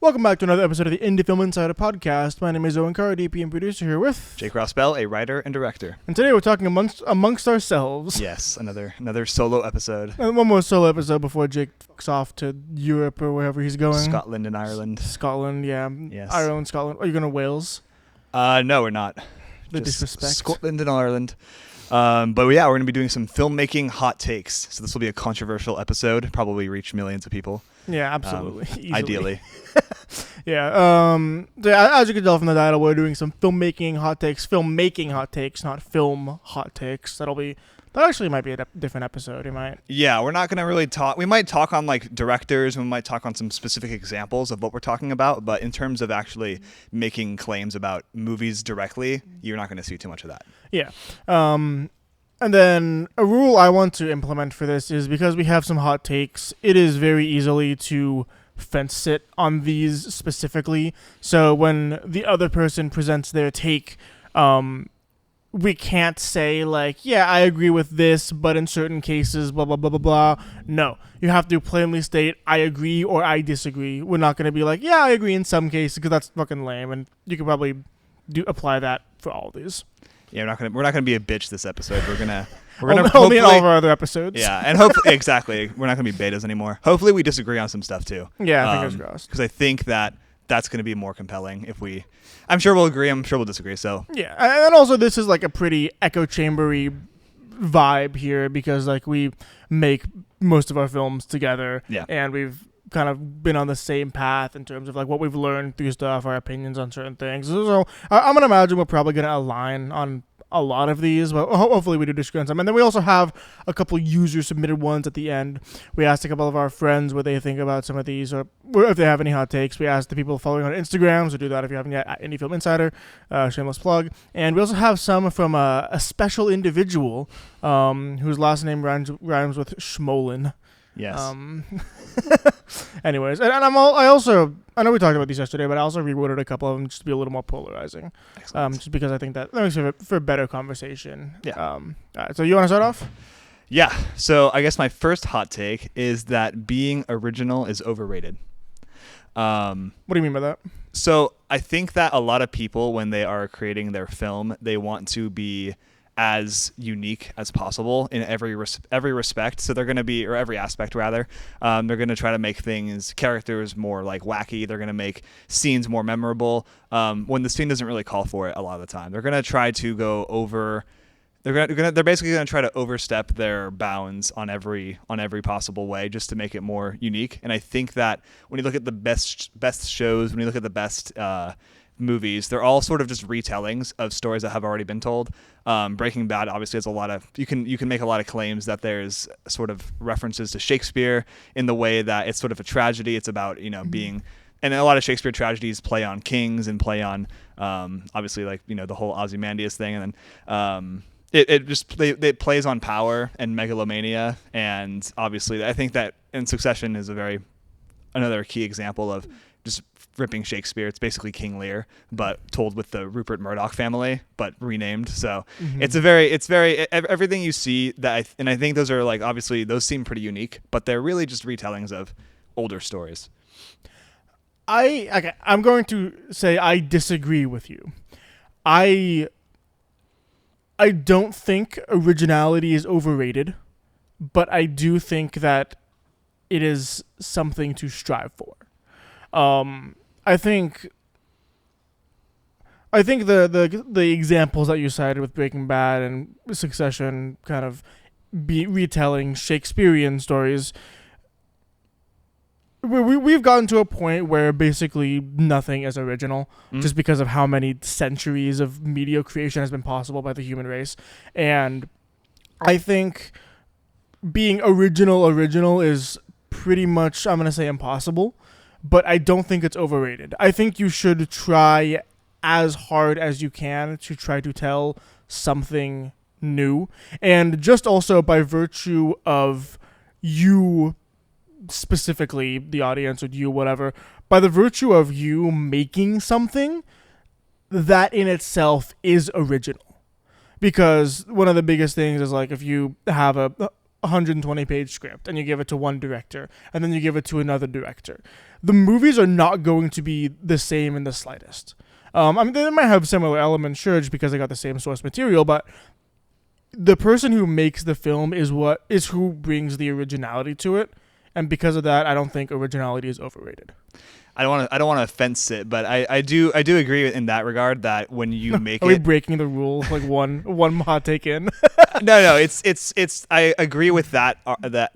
Welcome back to another episode of the IndieFilm Insider podcast. My name is Owen, DP and producer, here with Jake Rossbell, a writer and director. And today we're talking amongst ourselves. Yes, another solo episode. And one more solo episode before Jake fucks off to Europe or wherever he's going. Scotland and Ireland. Scotland, yeah. Yes. Ireland, Scotland. Are you going to Wales? No, we're not. The Just disrespect. Scotland and Ireland. But yeah, we're going to be doing some filmmaking hot takes. So this will be a controversial episode, probably reach millions of people. Yeah, absolutely. Ideally. Yeah. As you can tell from the title, we're doing some filmmaking hot takes, not film hot takes. That actually might be a different episode. It might. Yeah, we're not going to really talk. We might talk on like directors, and we might talk on some specific examples of what we're talking about. But in terms of actually making claims about movies directly, you're not going to see too much of that. Yeah. And then a rule I want to implement for this is because we have some hot takes, it is very easily to fence sit on these specifically. So when the other person presents their take, we can't say like, yeah, I agree with this, but in certain cases, blah, blah, blah, blah, blah. No, you have to plainly state, I agree or I disagree. We're not going to be like, yeah, I agree in some cases, because that's fucking lame. And you can probably apply that for all of these. Yeah, we're not gonna be a bitch this episode. We're gonna only in all of our other episodes. Yeah, and hopefully exactly. We're not gonna be betas anymore. Hopefully we disagree on some stuff too. Yeah, fingers crossed. Because I think that's gonna be more compelling if we. I'm sure we'll agree. I'm sure we'll disagree. So yeah, and also this is like a pretty echo chambery vibe here because like we make most of our films together. Yeah, and we've kind of been on the same path in terms of like what we've learned through stuff, our opinions on certain things. So I'm gonna imagine we're probably gonna align on a lot of these, but hopefully we do disagree on some. And then we also have a couple user submitted ones at the end. We asked a couple of our friends what they think about some of these, or if they have any hot takes. We asked the people following on Instagram, so do that if you haven't yet, at IndieFilm Insider, shameless plug. And we also have some from a special individual whose last name rhymes with Schmolin. Yes. Anyways, and I know we talked about these yesterday, but I also reworded a couple of them just to be a little more polarizing. Just because I think that makes for a better conversation. Yeah. All right, so you want to start off? Yeah. So I guess my first hot take is that being original is overrated. What do you mean by that? So I think that a lot of people, when they are creating their film, they want to be as unique as possible in every respect. So they're going to be, or every aspect rather, they're going to try to make characters more like wacky. They're going to make scenes more memorable when the scene doesn't really call for it a lot of the time. They're going to try to go over, they're basically going to try to overstep their bounds on every possible way just to make it more unique. And I think that when you look at the best shows, when you look at the best movies, they're all sort of just retellings of stories that have already been told. Breaking Bad obviously has a lot of, you can make a lot of claims that there's sort of references to Shakespeare in the way that it's sort of a tragedy. It's about, being, and a lot of Shakespeare tragedies play on kings and play on obviously like, the whole Ozymandias thing. And then it plays on power and megalomania. And obviously I think that in Succession is another key example of just ripping Shakespeare. It's basically King Lear, but told with the Rupert Murdoch family, but renamed. So it's very everything you see that, and I think those are like, obviously those seem pretty unique, but they're really just retellings of older stories. I'm going to say I disagree with you. I don't think originality is overrated, but I do think that it is something to strive for. I think the examples that you cited with Breaking Bad and Succession kind of be retelling Shakespearean stories. We've gotten to a point where basically nothing is original just because of how many centuries of media creation has been possible by the human race. And I think being original is pretty much, I'm going to say, impossible. But I don't think it's overrated. I think you should try as hard as you can to try to tell something new. And just also by virtue of you, specifically the audience or you, whatever, by the virtue of you making something, that in itself is original. Because one of the biggest things is like if you have a 120-page script and you give it to one director and then you give it to another director, the movies are not going to be the same in the slightest. I mean, they might have similar elements, sure, just because they got the same source material, but the person who makes the film is who brings the originality to it, and because of that, I don't think originality is overrated. I don't want to offense it, but I do agree in that regard that when you make Are we breaking the rules like one hot take in? No, it's I agree with that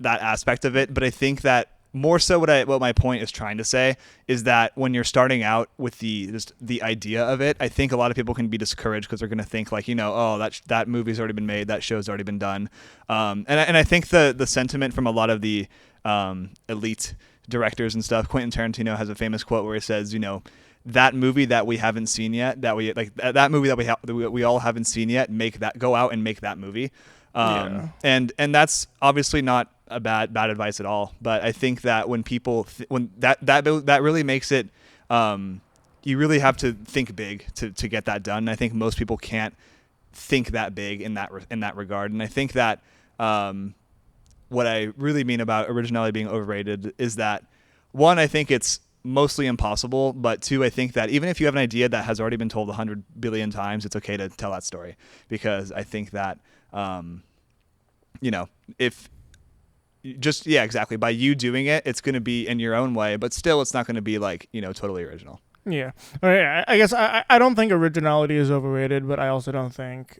aspect of it, but I think that more so what my point is trying to say is that when you're starting out with the idea of it, I think a lot of people can be discouraged because they're going to think like, oh, that movie's already been made, that show's already been done, and I think the sentiment from a lot of the elite directors and stuff. Quentin Tarantino has a famous quote where he says, that movie that we haven't seen yet, that movie that we all haven't seen yet, go out and make that movie. And that's obviously not a bad advice at all. But I think that when people, that really makes it, you really have to think big to get that done. And I think most people can't think that big in that regard. And I think that, what I really mean about originality being overrated is that, one, I think it's mostly impossible, but two, I think that even if you have an idea that has already been told 100 billion times, it's okay to tell that story, because I think that, if just, yeah, exactly, by you doing it, it's going to be in your own way, but still it's not going to be like, totally original. Yeah. I guess I don't think originality is overrated, but I also don't think,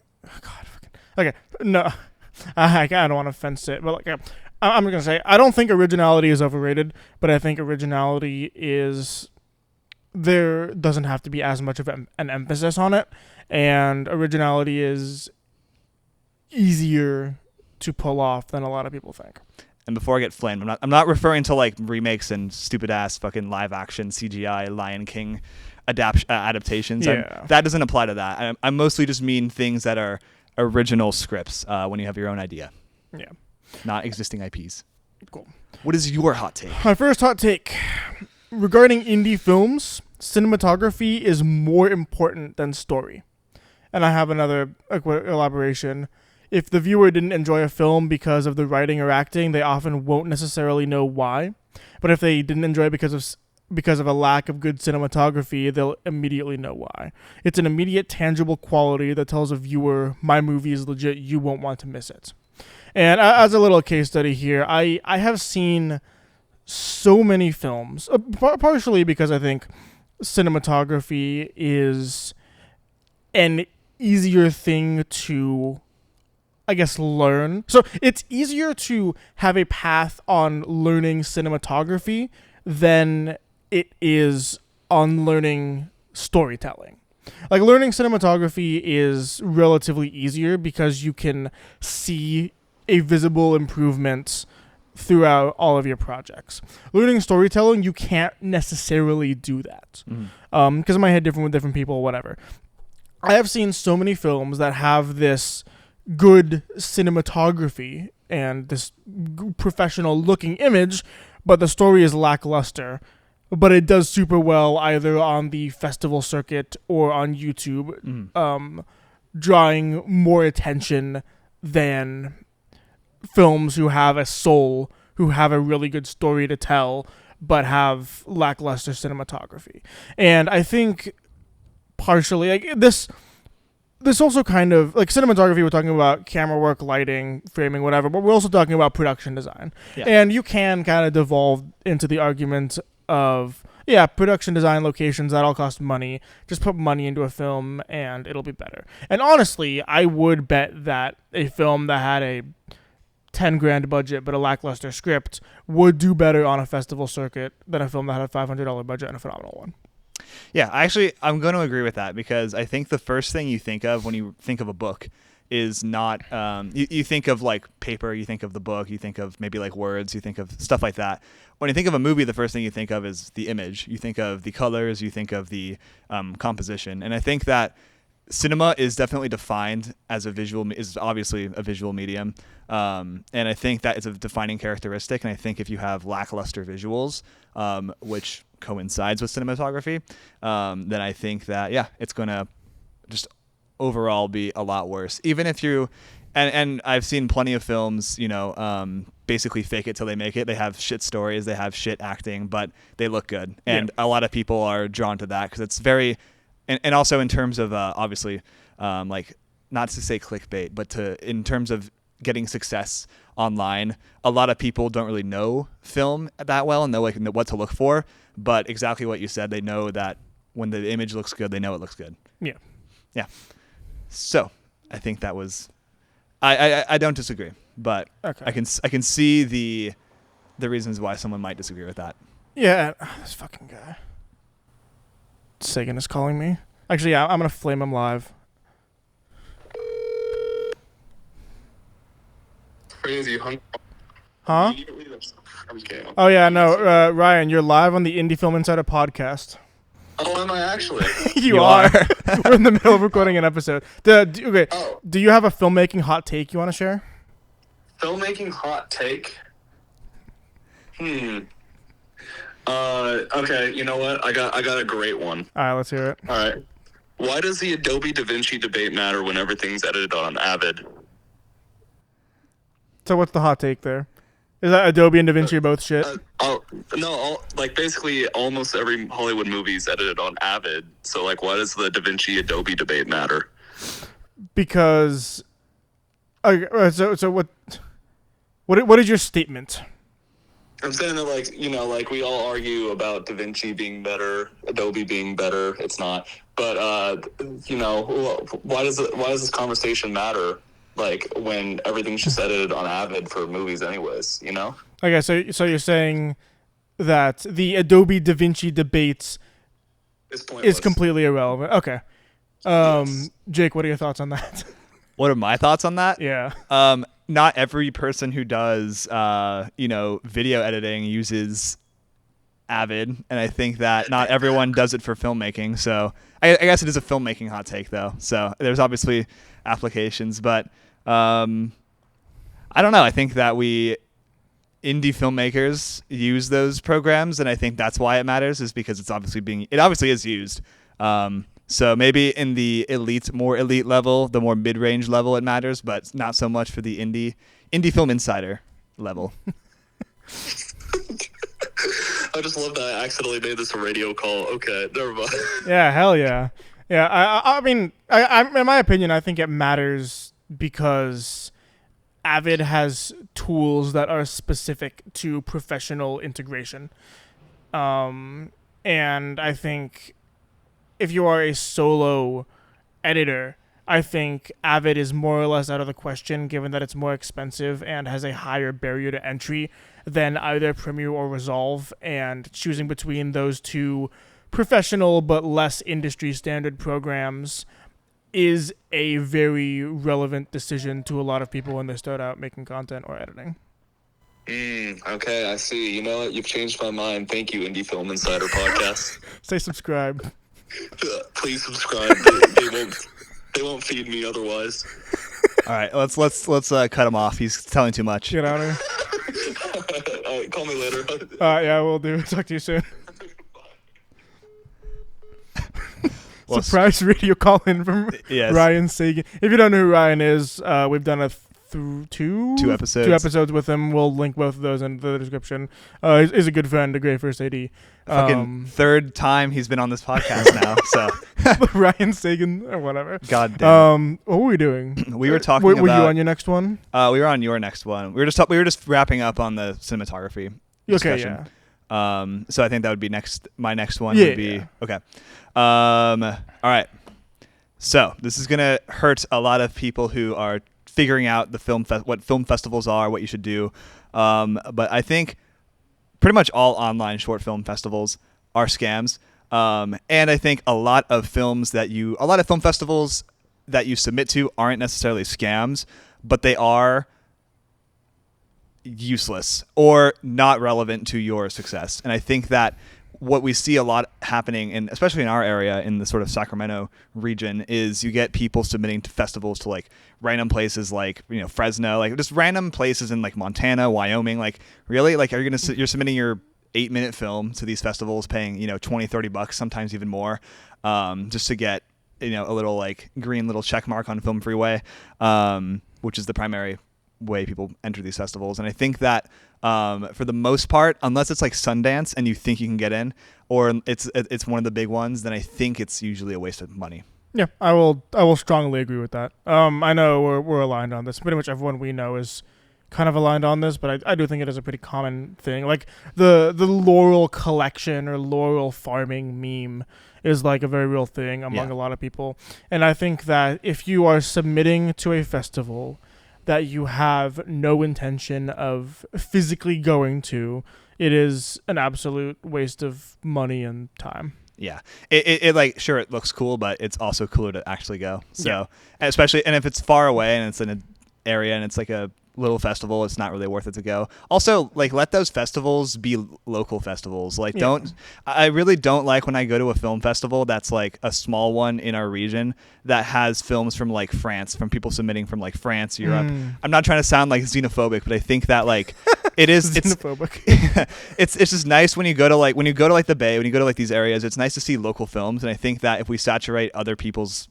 okay, no, I don't want to fence it, but I'm going to say I don't think originality is overrated, but I think originality there doesn't have to be as much of an emphasis on it, and originality is easier to pull off than a lot of people think. And before I get flamed, I'm not referring to like remakes and stupid ass fucking live action CGI Lion King adaptations. Yeah. That doesn't apply to that. I mostly just mean things that are original scripts when you have your own idea. Yeah. Not existing IPs. Cool. What is your hot take? My first hot take regarding indie films: cinematography is more important than story. And I have another elaboration. If the viewer didn't enjoy a film because of the writing or acting, they often won't necessarily know why. But if they didn't enjoy it because of a lack of good cinematography, they'll immediately know why. It's an immediate, tangible quality that tells a viewer, my movie is legit, you won't want to miss it. And as a little case study here, I have seen so many films, partially because I think cinematography is an easier thing to, I guess, learn. So it's easier to have a path on learning cinematography than it is on learning storytelling. Like, learning cinematography is relatively easier because you can see a visible improvement throughout all of your projects. Learning storytelling, you can't necessarily do that. Because it might hit different with different people, whatever. I have seen so many films that have this good cinematography and this professional looking image, but the story is lackluster. But it does super well either on the festival circuit or on YouTube, drawing more attention than films who have a soul, who have a really good story to tell, but have lackluster cinematography. And I think partially, like, this also kind of, like, cinematography, we're talking about camera work, lighting, framing, whatever, but we're also talking about production design. Yeah. And you can kind of devolve into the argument of, yeah, production design, locations, that all cost money. Just put money into a film and it'll be better. And honestly, I would bet that a film that had a $10,000 budget but a lackluster script would do better on a festival circuit than a film that had a $500 budget and a phenomenal one. Yeah, I'm going to agree with that, because I think the first thing you think of when you think of a book is not, you think of like paper, you think of the book, you think of maybe like words, you think of stuff like that. When you think of a movie, the first thing you think of is the image. You think of the colors, you think of the composition. And I think that cinema is definitely defined as is obviously a visual medium. And I think that is a defining characteristic. And I think if you have lackluster visuals, which coincides with cinematography, then I think that, yeah, it's going to just overall be a lot worse. Even if And I've seen plenty of films, basically fake it till they make it. They have shit stories, they have shit acting, but they look good. And a lot of people are drawn to that because it's very, and also in terms of obviously, like not to say clickbait, but in terms of getting success online, a lot of people don't really know film that well and know like what to look for. But exactly what you said, they know that when the image looks good, they know it looks good. Yeah. Yeah. So I think that was. I don't disagree, but Okay. I can see the reasons why someone might disagree with that. Yeah, this fucking guy. Sagan is calling me. Actually, yeah, I'm gonna flame him live. Crazy, Huh? Okay. Oh yeah, no, Ryan, you're live on the IndieFilm Insider podcast. Oh, am I actually? You are. We're in the middle of recording an episode. Okay. Oh. Do you have a filmmaking hot take you want to share? Filmmaking hot take? Okay, you know what? I got a great one. All right, let's hear it. All right. Why does the Adobe DaVinci debate matter when everything's edited on Avid? So what's the hot take there? Is that Adobe and DaVinci are both shit? Like basically almost every Hollywood movie is edited on Avid. So like, why does the DaVinci Adobe debate matter? Because, so what is your statement? I'm saying that like we all argue about DaVinci being better, Adobe being better. It's not, but why does this conversation matter? Like when everything's just edited on Avid for movies, anyways. Okay, so you're saying that the Adobe DaVinci debate is completely irrelevant. Okay. Yes. Jake, what are your thoughts on that? What are my thoughts on that? Yeah. Not every person who does video editing uses Avid, and I think that not everyone does it for filmmaking. So I guess it is a filmmaking hot take, though. So there's obviously applications, but I don't know. I think that indie filmmakers use those programs, and I think that's why it matters, is because it obviously is used. So maybe in the more elite level, the more mid-range level, it matters, but not so much for the IndieFilm Insider level. I just love that I accidentally made this a radio call. Okay, never mind. Yeah, hell yeah. Yeah, I mean, in my opinion, I think it matters because Avid has tools that are specific to professional integration. And I think if you are a solo editor, I think Avid is more or less out of the question, given that it's more expensive and has a higher barrier to entry than either Premiere or Resolve, and choosing between those two professional but less industry standard programs is a very relevant decision to a lot of people when they start out making content or editing. Okay, I see. You know what? You've changed my mind. Thank you, IndieFilm Insider podcast. Say subscribe. Please subscribe. They won't feed me otherwise. All right, let's cut him off. He's telling too much. Get out of here. All right, call me later. Yeah, we'll do. Talk to you soon. Surprise radio call in from Ryan Sagan. If you don't know who Ryan is, we've done two episodes with him. We'll link both of those in the description. He's a good friend, a great first AD. Fucking third time he's been on this podcast now. So Ryan Sagan or whatever. God damn. What were we doing? We were talking about. Were you on your next one? We were on your next one. We were just wrapping up on the cinematography discussion. Okay, yeah. So I think that would be next. My next one would be okay. All right. So this is gonna hurt a lot of people who are figuring out what film festivals are, what you should do. But I think pretty much all online short film festivals are scams. And I think a lot of film festivals that you submit to aren't necessarily scams, but they are useless or not relevant to your success. And I think that what we see a lot happening, and especially in our area, in the sort of Sacramento region, is you get people submitting to festivals to like random places like Fresno, like just random places in like Montana, Wyoming. Like really, like you're submitting your 8-minute film to these festivals, paying $20-$30, sometimes even more, just to get a little like green little check mark on Film Freeway. which is the primary way people enter these festivals. And I think that for the most part, unless it's like Sundance and you think you can get in, or it's one of the big ones, then I think it's usually a waste of money. Yeah, I will strongly agree with that. I know we're aligned on this. Pretty much everyone we know is kind of aligned on this, but I do think it is a pretty common thing. Like the laurel collection or laurel farming meme is like a very real thing among a lot of people. And I think that if you are submitting to a festival that you have no intention of physically going to, it is an absolute waste of money and time. Yeah, it like, sure, it looks cool, but it's also cooler to actually go. So especially, and if it's far away and it's in an area and it's like a little festival, it's not really worth it to go. Also, like, let those festivals be local festivals. Like, I really don't like when I go to a film festival that's like a small one in our region that has films from like France, from people submitting from like France, Europe. I'm not trying to sound like xenophobic, but I think that like it is xenophobic. It's just nice when you go to like the Bay, when you go to like these areas, it's nice to see local films. And I think that if we saturate other people's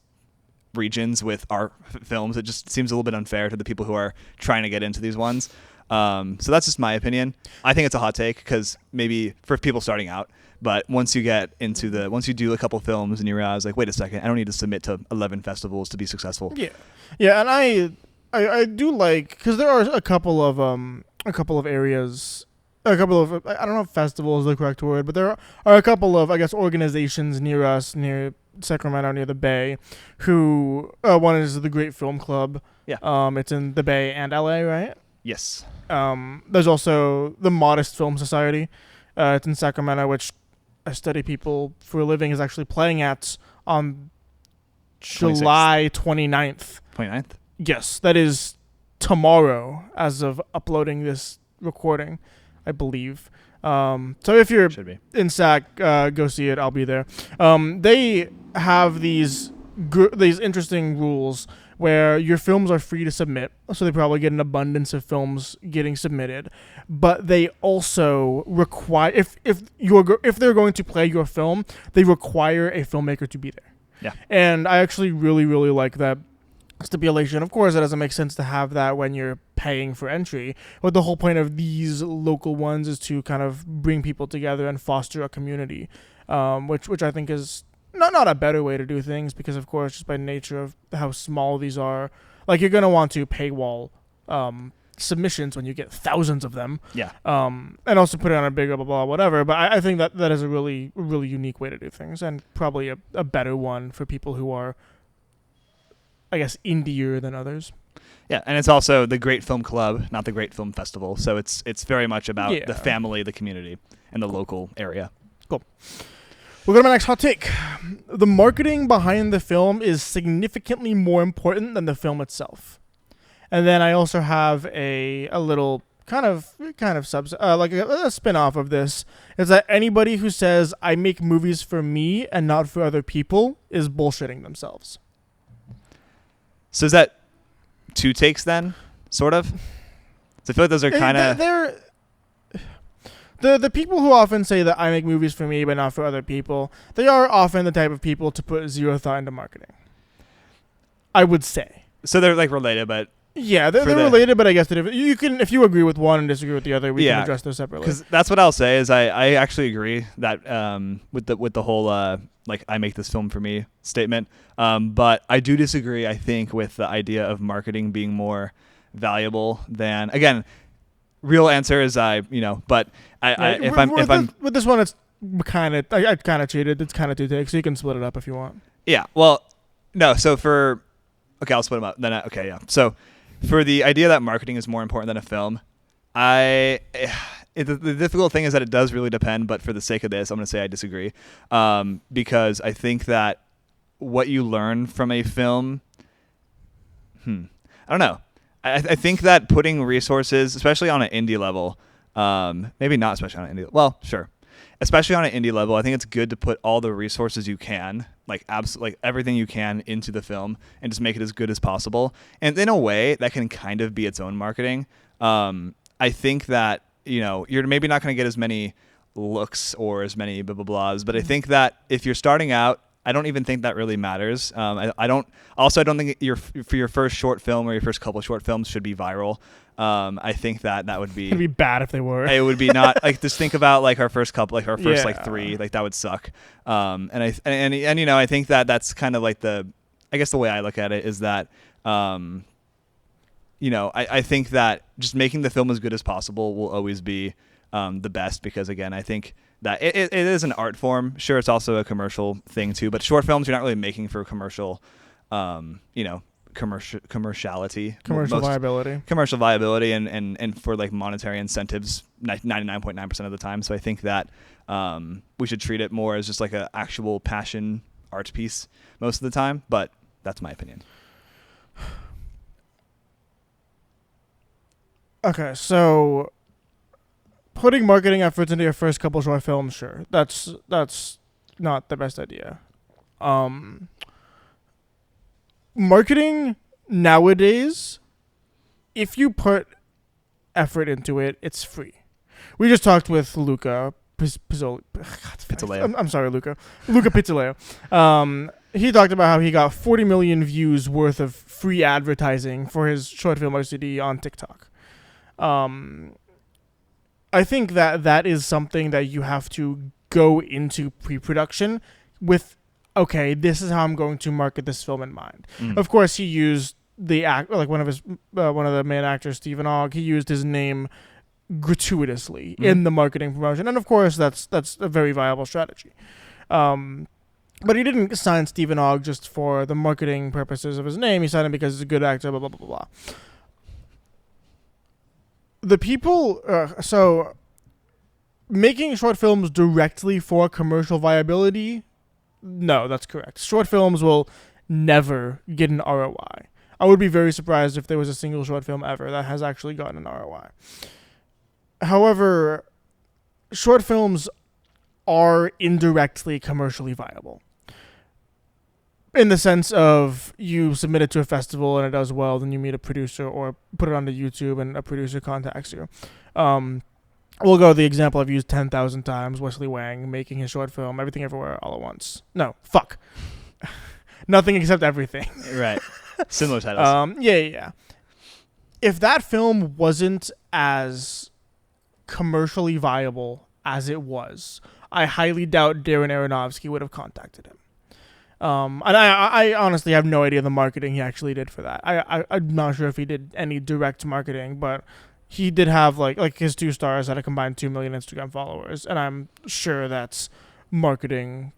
regions with our films, it just seems a little bit unfair to the people who are trying to get into these ones. So that's just my opinion. I think it's a hot take because maybe for people starting out, but once you do a couple films and you realize like, wait a second, I don't need to submit to 11 festivals to be successful. Yeah, and I do like, because there are a couple of areas, I don't know if festival is the correct word, but there are a couple of, I guess, organizations near us, near Sacramento, near the Bay, who one is the Great Film Club. Yeah. It's in the Bay and LA, right? Yes. There's also the Modest Film Society. It's in Sacramento, which I study people for a living is actually playing at on July 29th. 29th? Yes, that is tomorrow as of uploading this recording, I believe. So if you're in Sac, go see it. I'll be there. They have these interesting rules where your films are free to submit, so they probably get an abundance of films getting submitted. But they also require, if they're going to play your film, they require a filmmaker to be there. Yeah. And I actually really, really like that stipulation. Of course, it doesn't make sense to have that when you're paying for entry, but the whole point of these local ones is to kind of bring people together and foster a community, which I think is not a better way to do things, because of course, just by nature of how small these are, like, you're going to want to paywall submissions when you get thousands of them, and also put it on a bigger blah whatever. But I think that is a really, really unique way to do things, and probably a better one for people who are, I guess, indier than others. Yeah, and it's also the Great Film Club, not the Great Film Festival. So it's very much about the family, the community, and the local area. Cool. We'll go to my next hot take. The marketing behind the film is significantly more important than the film itself. And then I also have a little kind of like a spin-off of this, is that anybody who says I make movies for me and not for other people is bullshitting themselves. So is that two takes then, sort of? So I feel like those are kind of... The people who often say that I make movies for me but not for other people, they are often the type of people to put zero thought into marketing, I would say. So they're like related, but... Yeah, they're related, but I guess you can, if you agree with one and disagree with the other, we can address those separately. Because that's what I'll say is I actually agree that with the whole like I make this film for me statement. But I do disagree, I think, with the idea of marketing being more valuable than, again, real answer is but if I'm with this one, it's I kind of cheated. It's kind of two takes, so you can split it up if you want. Yeah. Well, no. So I'll split them up. Then So for the idea that marketing is more important than a film, the difficult thing is that it does really depend. But for the sake of this, I'm going to say I disagree, because I think that what you learn from a film, I don't know. I think that putting resources, especially on an indie level, maybe not especially on an indie, well, sure, especially on an indie level, I think it's good to put all the resources you can, like everything you can, into the film and just make it as good as possible. And in a way, that can kind of be its own marketing. I think that, you're maybe not going to get as many looks or as many blah, blah, blahs, but I think that if you're starting out I don't even think that really matters. I don't think for your first short film or your first couple short films should be viral. I think that would be, It'd be bad if they were. it would be not like, just think about like our first couple, like our first like Yeah. 3, like that would suck. And you know, I think that that's kind of like I guess the way I look at it is that, you know, I think that just making the film as good as possible will always be the best, because again, I think that it is an art form. Sure, it's also a commercial thing too, but short films, you're not really making for commercial, you know, commerciality, commercial viability, and for like monetary incentives 99.9% of the time. So I think that we should treat it more as just like an actual passion art piece most of the time, but that's my opinion. Okay, so putting marketing efforts into your first couple short films, sure, that's not the best idea. Marketing nowadays, if you put effort into it, it's free. We just talked with Luca Pizzoleo. I'm sorry, Luca Pizzoleo. He talked about how he got 40 million views worth of free advertising for his short film RCD on TikTok. I think that is something that you have to go into pre-production with, okay, this is how I'm going to market this film in mind. Of course, he used one of the main actors, Stephen Ogg, he used his name gratuitously in the marketing promotion, and of course that's a very viable strategy. But he didn't sign Stephen Ogg just for the marketing purposes of his name. He signed him because he's a good actor, blah blah blah blah. The people, so making short films directly for commercial viability, no, that's correct. Short films will never get an ROI. I would be very surprised if there was a single short film ever that has actually gotten an ROI. However, short films are indirectly commercially viable. In the sense of you submit it to a festival and it does well, then you meet a producer or put it onto YouTube and a producer contacts you. We'll go the example I've used 10,000 times, Wesley Wang making his short film, Everything Everywhere All at Once. No, fuck. Nothing Except Everything. Right. Similar titles. Yeah. If that film wasn't as commercially viable as it was, I highly doubt Darren Aronofsky would have contacted him. And I honestly have no idea the marketing he actually did for that. I'm not sure if he did any direct marketing, but he did have like his 2 stars had a combined 2 million Instagram followers, and I'm sure that's marketing,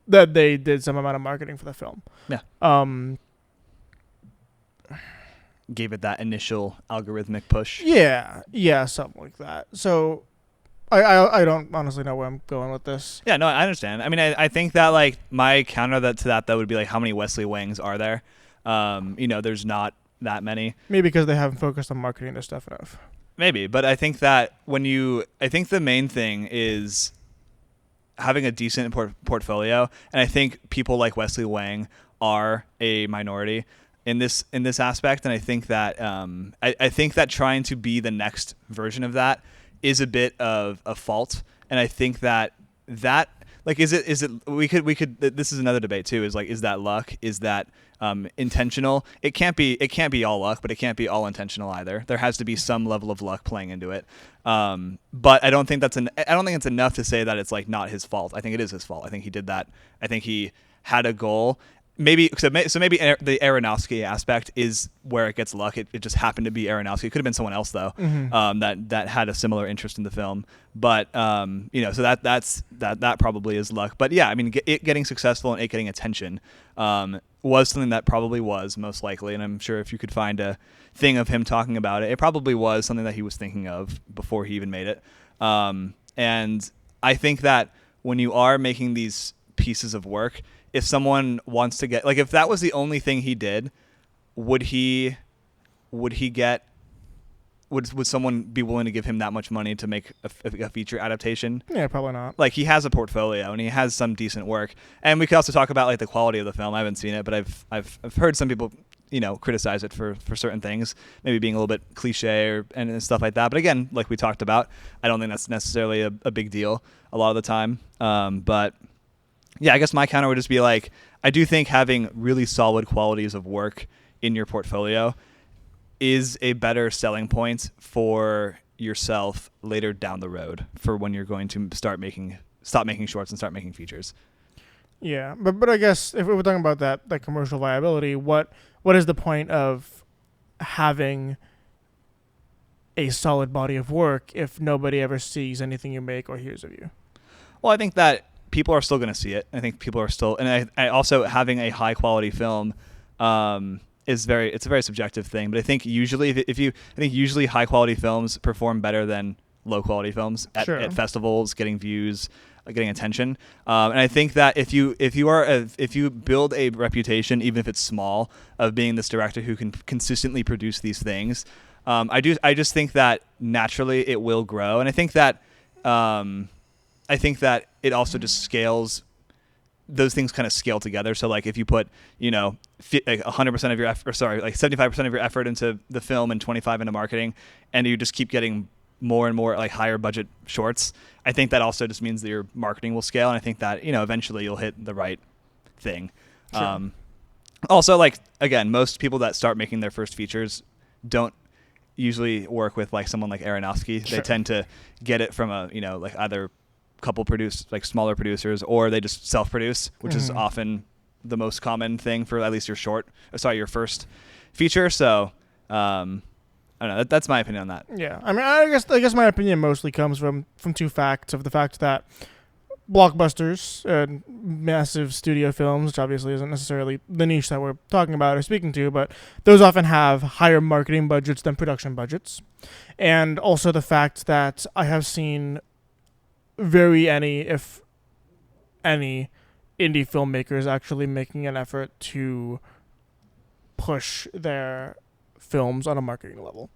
that they did some amount of marketing for the film. Yeah. Gave it that initial algorithmic push. Yeah, something like that. So I don't honestly know where I'm going with this. Yeah, no, I understand. I mean, I think that like my counter to that would be like, how many Wesley Wangs are there? You know, there's not that many. Maybe because they haven't focused on marketing their stuff enough. Maybe, but I think that I think the main thing is having a decent portfolio, and I think people like Wesley Wang are a minority in this aspect, and I think that I think that trying to be the next version of that is a bit of a fault, and I think that like is it we could this is another debate too, is like, is that luck, is that intentional? It can't be all luck, but it can't be all intentional either. There has to be some level of luck playing into it, but I don't think it's enough to say that it's like not his fault. I think it is his fault. I think he did that. I think he had a goal. Maybe the Aronofsky aspect is where it gets luck. It just happened to be Aronofsky. It could have been someone else though, that had a similar interest in the film. But you know, so that probably is luck. But yeah, I mean, it getting successful and it getting attention was something that probably was most likely. And I'm sure if you could find a thing of him talking about it, it probably was something that he was thinking of before he even made it. And I think that when you are making these pieces of work, if someone wants to get, like, if that was the only thing he did, would someone be willing to give him that much money to make a feature adaptation? Yeah, probably not. Like, he has a portfolio and he has some decent work, and we could also talk about like the quality of the film. I haven't seen it, but I've heard some people, you know, criticize it for certain things, maybe being a little bit cliche and stuff like that. But again, like we talked about, I don't think that's necessarily a big deal a lot of the time. But yeah, I guess my counter would just be like, I do think having really solid qualities of work in your portfolio is a better selling point for yourself later down the road for when you're going to stop making shorts and start making features. Yeah, but I guess if we were talking about that commercial viability, what is the point of having a solid body of work if nobody ever sees anything you make or hears of you? Well, I think that people are still going to see it. I think people are still, and I also having a high quality film it's a very subjective thing. But I think usually usually high quality films perform better than low quality films at festivals, getting views, getting attention. And I think that if you build a reputation, even if it's small, of being this director who can consistently produce these things, I just think that naturally it will grow. And I think that it also just scales. Those things kind of scale together. So like if you put, 100% of your effort, 75% of your effort into the film and 25 into marketing, and you just keep getting more and more like higher budget shorts, I think that also just means that your marketing will scale. And I think that, eventually you'll hit the right thing. Sure. Also, like, again, most people that start making their first features don't usually work with like someone like Aronofsky. Sure. They tend to get it from like either couple smaller producers, or they just self-produce, which is often the most common thing for at least your your first feature. So I don't know. That's my opinion on that. Yeah, I mean, I guess my opinion mostly comes from two facts: of the fact that blockbusters and massive studio films, which obviously isn't necessarily the niche that we're talking about or speaking to, but those often have higher marketing budgets than production budgets, and also the fact that I have seen if any indie filmmakers actually making an effort to push their films on a marketing level.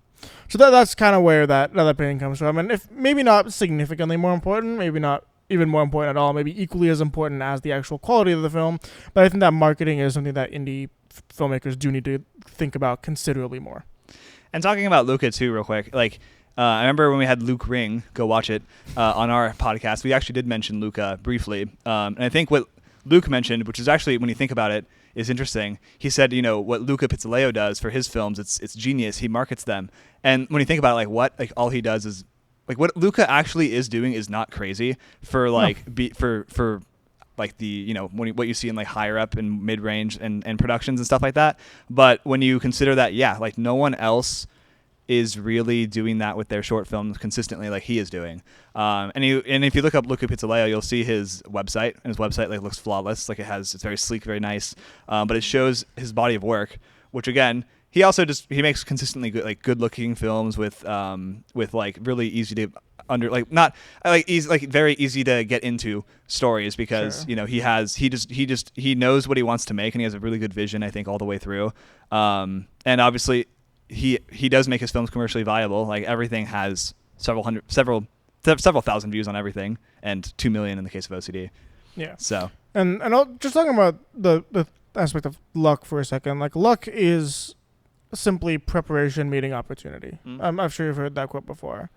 So that's kind of where that opinion comes from. And if maybe not significantly more important, maybe not even more important at all, maybe equally as important as the actual quality of the film, but I think that marketing is something that indie filmmakers do need to think about considerably more. And talking about Luca too, real quick, like, I remember when we had Luke Ring, go watch it, on our podcast, we actually did mention Luca briefly. And I think what Luke mentioned, which is actually, when you think about it, is interesting. He said, what Luca Pizzoleo does for his films, it's genius. He markets them. And when you think about it, all he does is, like, what Luca actually is doing is not crazy for, like, for like the, what you see in like higher up and mid range and productions and stuff like that. But when you consider that, like no one else is really doing that with their short films consistently like he is doing. And if you look up Luca Pizzoleo, you'll see his website, and his website like looks flawless. Like it's very sleek, very nice. But it shows his body of work, which again, he also he makes consistently good looking films with like really easy to very easy to get into stories, because sure. He knows what he wants to make, and he has a really good vision, I think, all the way through. And obviously he does make his films commercially viable. Like everything has several thousand views on everything, and 2 million in the case of OCD. Yeah. So and just talking about the aspect of luck for a second. Like luck is simply preparation meeting opportunity. I'm sure you've heard that quote before.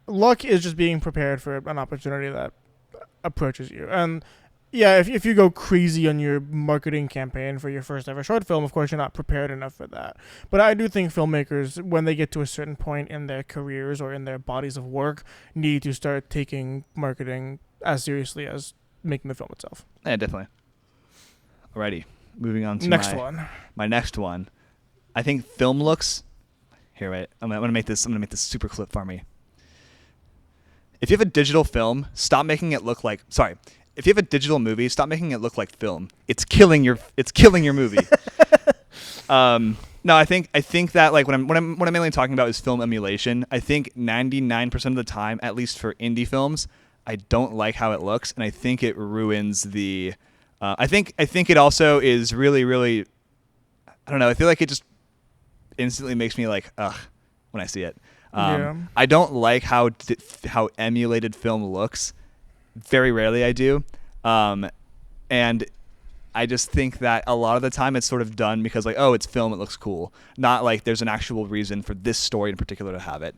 Luck is just being prepared for an opportunity that approaches you. And yeah, if you go crazy on your marketing campaign for your first ever short film, of course you're not prepared enough for that. But I do think filmmakers, when they get to a certain point in their careers or in their bodies of work, need to start taking marketing as seriously as making the film itself. Yeah, definitely. Alrighty, moving on to my next one. I think film looks. Here, wait. I'm gonna make this super clip for me. If you have a digital film, stop making it look like. Sorry. If you have a digital movie, stop making it look like film. It's killing your movie. No, I think that like what I'm mainly talking about is film emulation. I think 99% of the time, at least for indie films, I don't like how it looks, and I think it ruins the. I think it also is really, really. I don't know. I feel like it just instantly makes me like ugh when I see it. I don't like how emulated film looks. Very rarely I do. And I just think that a lot of the time it's sort of done because like, oh, it's film, it looks cool. Not like there's an actual reason for this story in particular to have it.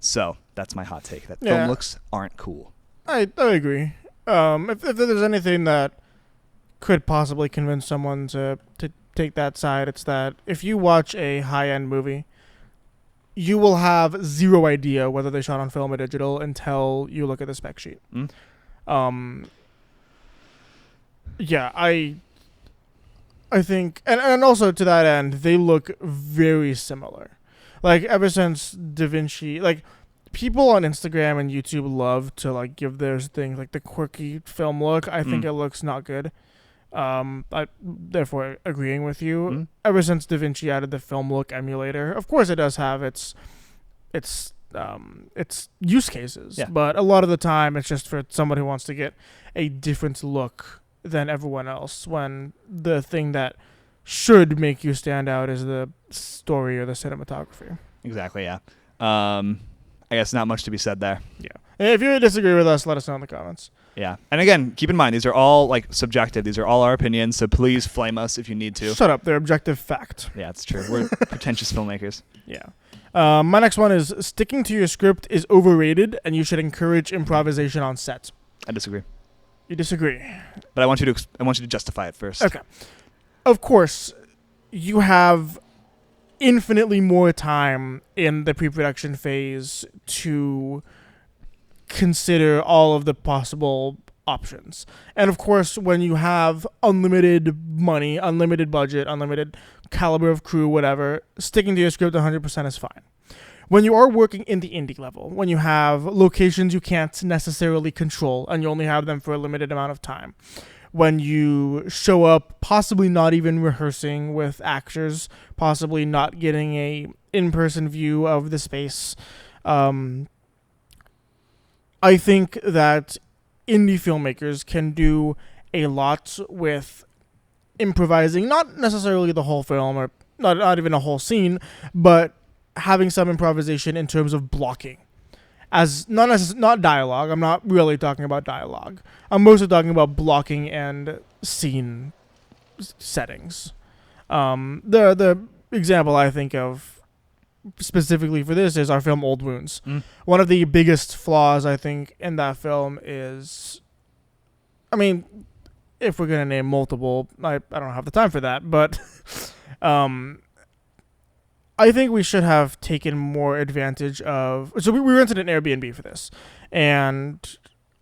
So that's my hot take, that film looks aren't cool. I agree. If there's anything that could possibly convince someone to take that side, it's that if you watch a high-end movie, you will have zero idea whether they shot on film or digital until you look at the spec sheet. Um, yeah, I think, and also to that end, they look very similar. Like, ever since Da Vinci, like, people on Instagram and YouTube love to, like, give their thing, like, the quirky film look. I think it looks not good. I therefore agreeing with you. Ever since Da Vinci added the film look emulator, of course it does have its use cases, but a lot of the time it's just for someone who wants to get a different look than everyone else, when the thing that should make you stand out is the story or the cinematography. Exactly, yeah. I guess not much to be said there. Yeah. And if you disagree with us, let us know in the comments. Yeah. And again, keep in mind, these are all like subjective. These are all our opinions, so please flame us if you need to. Shut up. They're objective fact. Yeah, it's true. We're pretentious filmmakers. Yeah. My next one is sticking to your script is overrated and you should encourage improvisation on set. I disagree. You disagree. But I want you to justify it first. Okay. Of course, you have infinitely more time in the pre-production phase to consider all of the possible options. And of course, when you have unlimited money, unlimited budget, unlimited caliber of crew, whatever, sticking to your script 100% is fine. When you are working in the indie level, when you have locations you can't necessarily control and you only have them for a limited amount of time, when you show up possibly not even rehearsing with actors, possibly not getting a in-person view of the space, I think that indie filmmakers can do a lot with improvising, not necessarily the whole film or not even a whole scene, but having some improvisation in terms of blocking. As not dialogue. I'm not really talking about dialogue. I'm mostly talking about blocking and scene settings. The example I think of specifically for this is our film Old Wounds. One of the biggest flaws I think in that film is, I mean, if we're gonna name multiple, I don't have the time for that, but I think we should have taken more advantage of. So we rented an Airbnb for this, and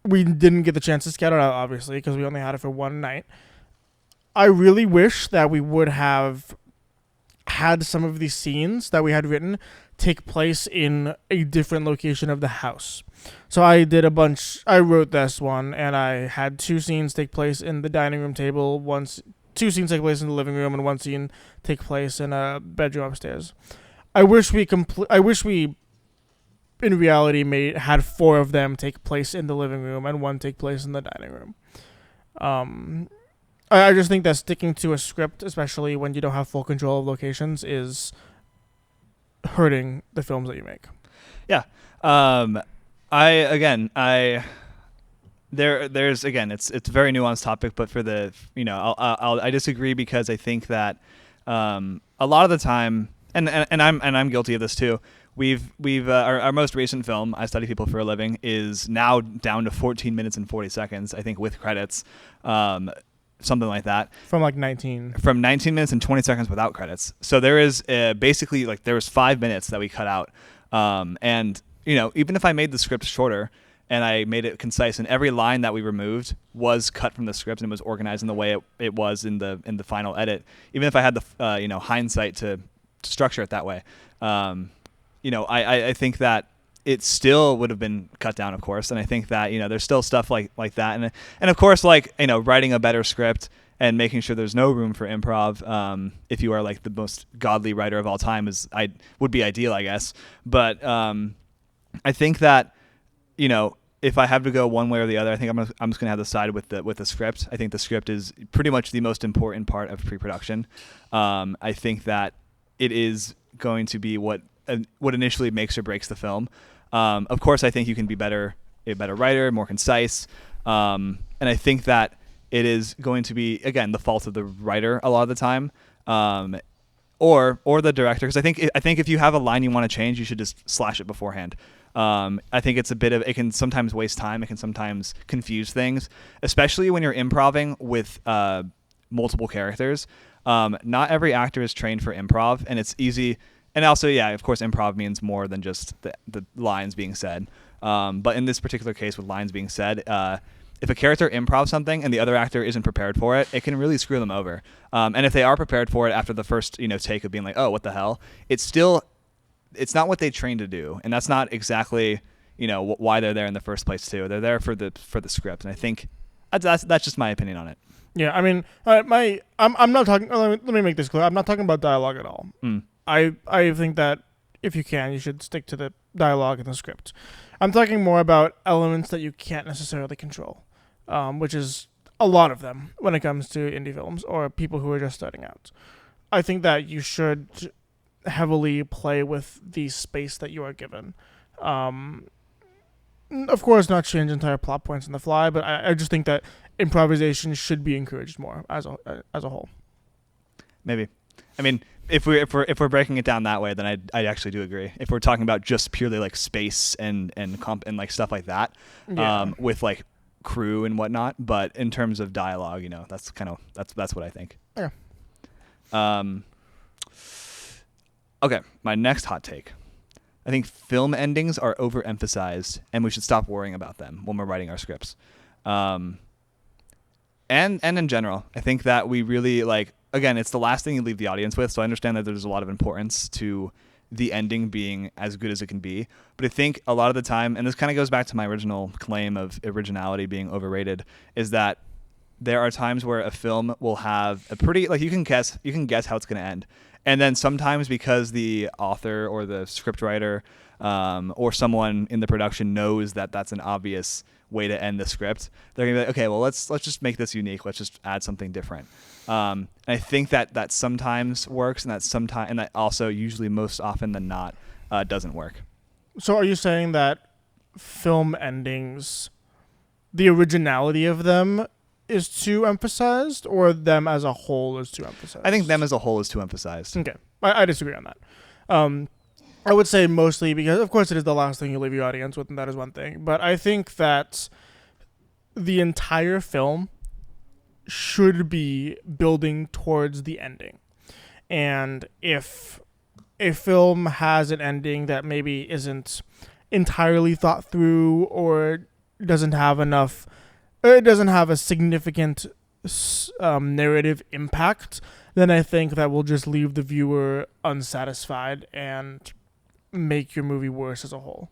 we didn't get the chance to scout it out, obviously, because we only had it for one night. I really wish that we would have had some of these scenes that we had written take place in a different location of the house. So I wrote this one, and I had 2 scenes take place in the dining room table, 2 scenes take place in the living room, and 1 scene take place in a bedroom upstairs. I wish we in reality had 4 of them take place in the living room and 1 take place in the dining room. I just think that sticking to a script, especially when you don't have full control of locations, is hurting the films that you make. Yeah. There's again, it's a very nuanced topic, but for the, I disagree because I think that a lot of the time, and I'm guilty of this too. Our most recent film, I Study People for a Living, is now down to 14 minutes and 40 seconds, I think, with credits, something like that. From 19 minutes and 20 seconds without credits. So there is basically there was 5 minutes that we cut out, and even if I made the script shorter and I made it concise, and every line that we removed was cut from the script and was organized in the way it was in the final edit. Even if I had the hindsight to structure it that way, I think that it still would have been cut down, of course. And I think that there's still stuff like that, and of course, writing a better script and making sure there's no room for improv. If you are the most godly writer of all time, would be ideal, I guess. But I think that if I have to go one way or the other, I think I'm just gonna have to side with the script. I think the script is pretty much the most important part of pre-production. I think that it is going to be what initially makes or breaks the film. Of course, I think you can be a better writer, more concise, and I think that it is going to be, again, the fault of the writer a lot of the time, or the director. Because I think if you have a line you want to change, you should just slash it beforehand. I think it can sometimes waste time. It can sometimes confuse things, especially when you're improving with multiple characters. Not every actor is trained for improv, and it's easy. And also, yeah, of course, improv means more than just the lines being said. But in this particular case, with lines being said, if a character improvs something and the other actor isn't prepared for it, it can really screw them over. And if they are prepared for it after the first take of being like, oh, what the hell, it's not what they trained to do, and that's not exactly why they're there in the first place too. They're there for the script, and I think that's just my opinion on it. Yeah, I mean, I'm not talking. Let me make this clear. I'm not talking about dialogue at all. I think that if you can, you should stick to the dialogue and the script. I'm talking more about elements that you can't necessarily control, which is a lot of them when it comes to indie films or people who are just starting out. I think that you should heavily play with the space that you are given. Of course, not change entire plot points on the fly, but I just think that improvisation should be encouraged more as a whole. Maybe. I mean, if we're breaking it down that way, then I actually do agree. If we're talking about just purely like space and like stuff like that, with like crew and whatnot, but in terms of dialogue, that's what I think. Yeah. Okay, my next hot take. I think film endings are overemphasized, and we should stop worrying about them when we're writing our scripts. And in general, I think that we really again, it's the last thing you leave the audience with, so I understand that there's a lot of importance to the ending being as good as it can be. But I think a lot of the time, and this kind of goes back to my original claim of originality being overrated, is that there are times where a film will have a pretty, you can guess how it's going to end. And then sometimes because the author or the scriptwriter or someone in the production knows that that's an obvious way to end the script, they're gonna be like, okay, well let's just make this unique. Let's just add something different. And I think that sometimes works, and that also usually most often than not doesn't work. So are you saying that film endings, the originality of them is too emphasized, or them as a whole is too emphasized? I think them as a whole is too emphasized. Okay. I disagree on that. I would say mostly because, of course, it is the last thing you leave your audience with, and that is one thing. But I think that the entire film should be building towards the ending. And if a film has an ending that maybe isn't entirely thought through or doesn't have enough... it doesn't have a significant narrative impact, then I think that will just leave the viewer unsatisfied and make your movie worse as a whole.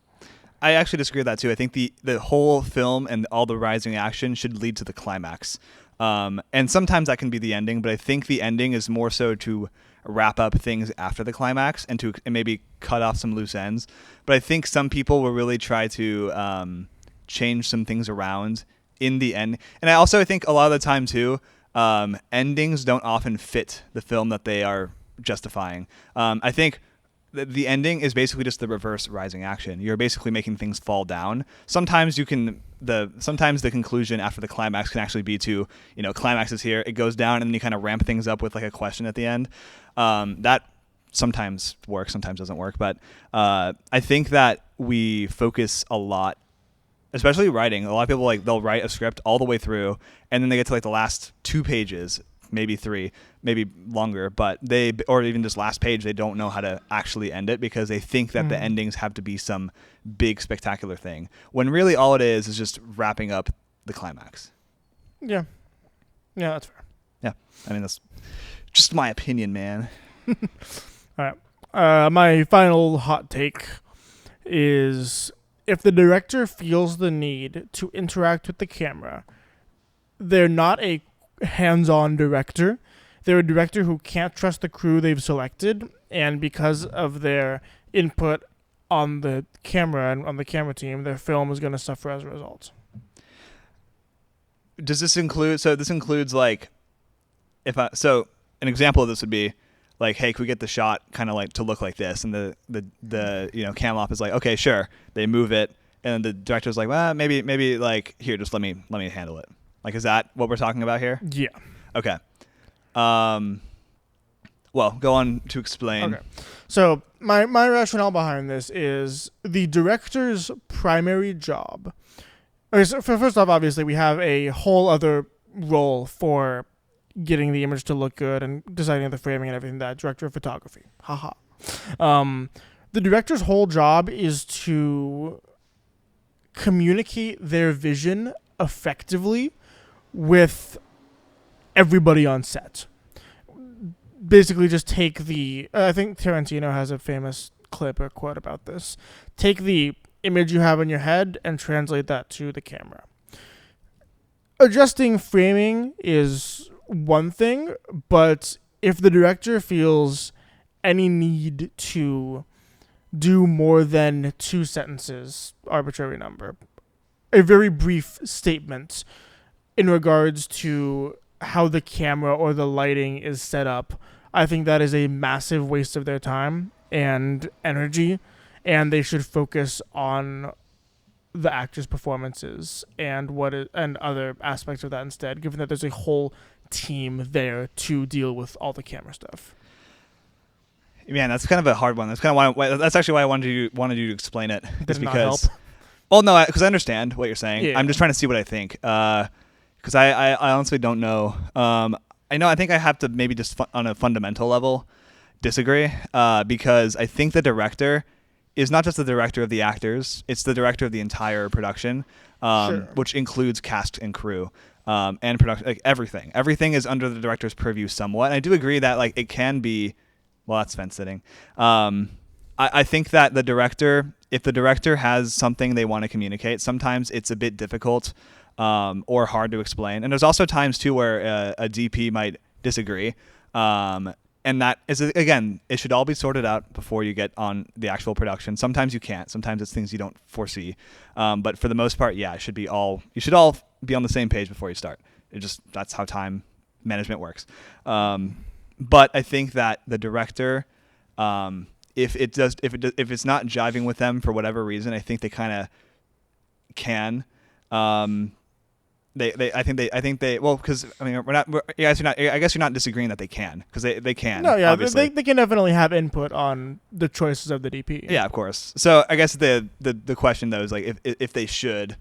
I actually disagree with that too. I think the whole film and all the rising action should lead to the climax. And sometimes that can be the ending, but I think the ending is more so to wrap up things after the climax and maybe cut off some loose ends. But I think some people will really try to change some things around in the end. And I think a lot of the time too, endings don't often fit the film that they are justifying. I think the ending is basically just the reverse rising action. You're basically making things fall down. Sometimes sometimes the conclusion after the climax can actually be to, climax is here, it goes down, and then you kind of ramp things up with like a question at the end. That sometimes works, sometimes doesn't work. But I think that we focus a lot, especially writing. A lot of people they'll write a script all the way through, and then they get to the last 2 pages, maybe 3, maybe longer, or even just last page, they don't know how to actually end it because they think that the endings have to be some big spectacular thing, when really all it is just wrapping up the climax. Yeah, that's fair. Yeah, I mean, that's just my opinion, man. All right, my final hot take is, if the director feels the need to interact with the camera, they're not a hands-on director. They're a director who can't trust the crew they've selected, and because of their input on the camera and on the camera team, their film is going to suffer as a result. Does this include? So this includes an example of this would be hey, can we get the shot kind of to look like this? And the cam op is okay, sure. They move it, and the director's well, maybe here, just let me handle it. Is that what we're talking about here? Yeah. Okay. Well, well, go on to explain. Okay. So my rationale behind this is the director's primary job. Okay, so first off, obviously, we have a whole other role for getting the image to look good and designing the framing and everything, that director of photography. Haha. The director's whole job is to communicate their vision effectively with everybody on set. Basically just take the I think Tarantino has a famous clip or quote about this. Take the image you have in your head and translate that to the camera. Adjusting framing is one thing, but if the director feels any need to do more than 2 sentences, arbitrary number, a very brief statement in regards to how the camera or the lighting is set up, I think that is a massive waste of their time and energy, and they should focus on the actors' performances and and other aspects of that instead, given that there's a whole team there to deal with all the camera stuff. Man, that's kind of a hard one. That's kind of why. That's actually why I wanted you to explain it. Did it not help? Well, no, because I understand what you're saying. Yeah. I'm just trying to see what I think. Because I honestly don't know. I think I have to maybe just on a fundamental level disagree. Because I think the director is not just the director of the actors; it's the director of the entire production, Sure. which includes cast and crew. And production, like everything. Everything is under the director's purview somewhat. And I do agree that like it can be. Well, that's fence sitting. I think that if the director has something they want to communicate, sometimes it's a bit difficult or hard to explain. And there's also times too where a DP might disagree. And that is, again, it should all be sorted out before you get on the actual production. Sometimes you can't. Sometimes it's things you don't foresee. But for the most part, yeah, you should all be on the same page before you start. That's how time management works. But I think that the director, if it's not jiving with them for whatever reason, I think they kind of can. Because I mean I guess you're not disagreeing that they can, because they can. No, yeah, obviously. they can definitely have input on the choices of the DP. Yeah, of course. So I guess the question though is like if they should,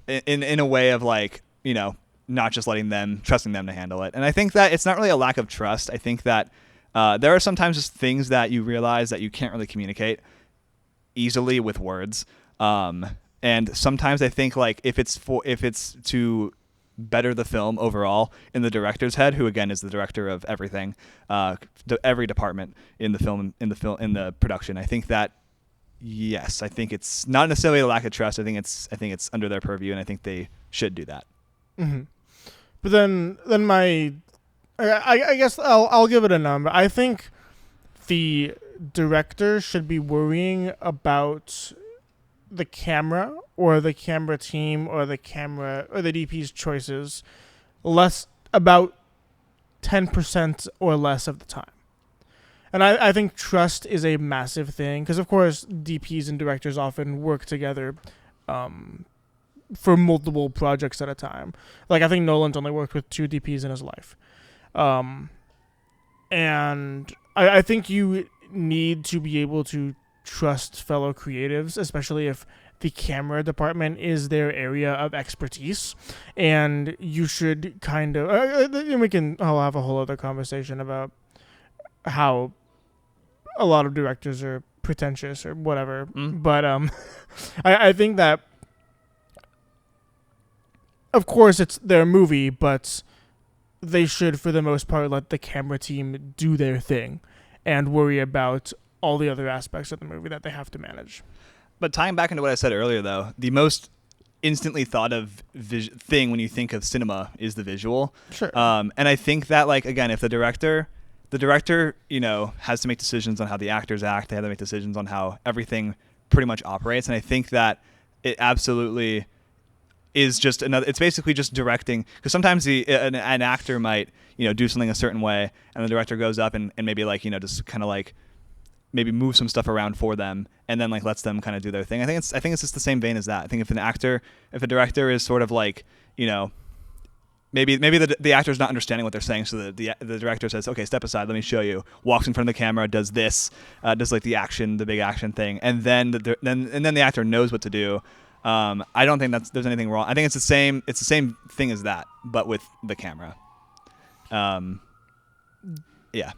in a way of like, you know, not just trusting them to handle it. And I think that it's not really a lack of trust. I think that there are sometimes just things that you realize that you can't really communicate easily with words. And sometimes I think like if it's to better the film overall in the director's head, who again is the director of everything, every department in the production, I think that yes, I think it's not necessarily a lack of trust. I think it's under their purview, and I think they should do that. Mm-hmm. But then I guess I'll give it a number. I think the director should be worrying about the camera or the camera team or the DP's choices less, about 10% or less of the time. And I think trust is a massive thing, because of course DPs and directors often work together for multiple projects at a time. Like I think Nolan's only worked with 2 DPs in his life. And I think you need to be able to trust fellow creatives, especially if the camera department is their area of expertise. And you should kind of, I'll have a whole other conversation about how a lot of directors are pretentious or whatever. But I think that, of course, it's their movie, but they should, for the most part, let the camera team do their thing and worry about all the other aspects of the movie that they have to manage. But tying back into what I said earlier, though, the most instantly thought of thing when you think of cinema is the visual. Sure. And I think that, like, again, if the director, you know, has to make decisions on how the actors act, they have to make decisions on how everything pretty much operates. And I think that it absolutely is just it's basically just directing, because sometimes an actor might, you know, do something a certain way, and the director goes up and maybe, like, you know, just kind of like maybe move some stuff around for them, and then like lets them kind of do their thing. I think it's just the same vein as that. I think if a director is sort of like, you know, maybe the actor's not understanding what they're saying, so the director says, okay, step aside, let me show you, walks in front of the camera, does this, does like the big action thing, and then the actor knows what to do. I don't think there's anything wrong. I think it's the same thing as that, but with the camera. Yeah.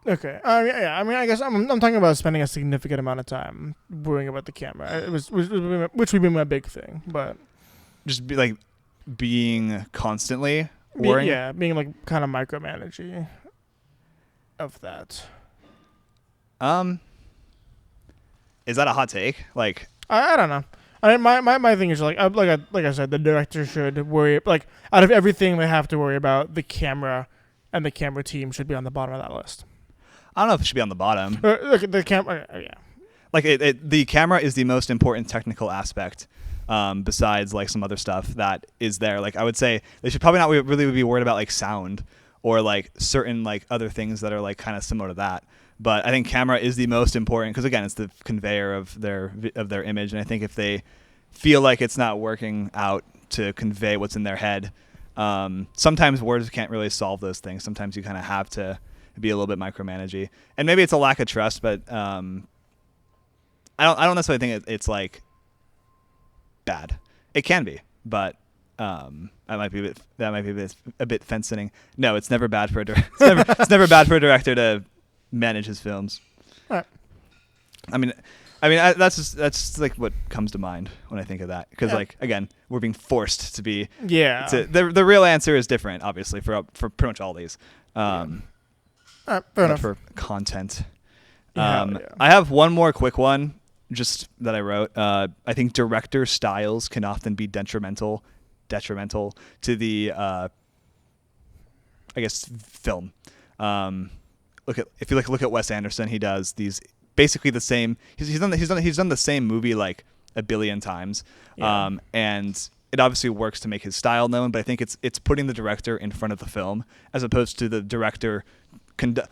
Okay. Yeah. I mean, I guess I'm talking about spending a significant amount of time worrying about the camera. Which would be my big thing, but just be like being constantly worrying. Being like kind of micromanaging of that. Is that a hot take? Like, I don't know. I mean, my thing is like I said, the director should worry, like, out of everything they have to worry about, the camera and the camera team should be on the bottom of that list. I don't know if it should be on the bottom. Look, the camera, yeah. Like the camera is the most important technical aspect, besides like some other stuff that is there. Like I would say they should probably not really be worried about like sound or like certain like other things that are like kind of similar to that. But I think camera is the most important because again, it's the conveyor of their image, and I think if they feel like it's not working out to convey what's in their head, sometimes words can't really solve those things. Sometimes you kind of have to be a little bit micromanagey, and maybe it's a lack of trust, but I don't necessarily think it's like bad. It can be, but that might be a bit fence-sitting. No, it's never bad for it's never bad for a director to manage his films. All right. I mean, that's just like what comes to mind when I think of that. Because like again, we're being forced to be. Yeah. The real answer is different, obviously, for pretty much all these. Fair enough. For content. Yeah. I have one more quick one, just that I wrote. I think director styles can often be detrimental to the, I guess, film. If you look at Wes Anderson, he does these basically the same. He's done the same movie like a billion times, and it obviously works to make his style known. But I think it's putting the director in front of the film as opposed to the director.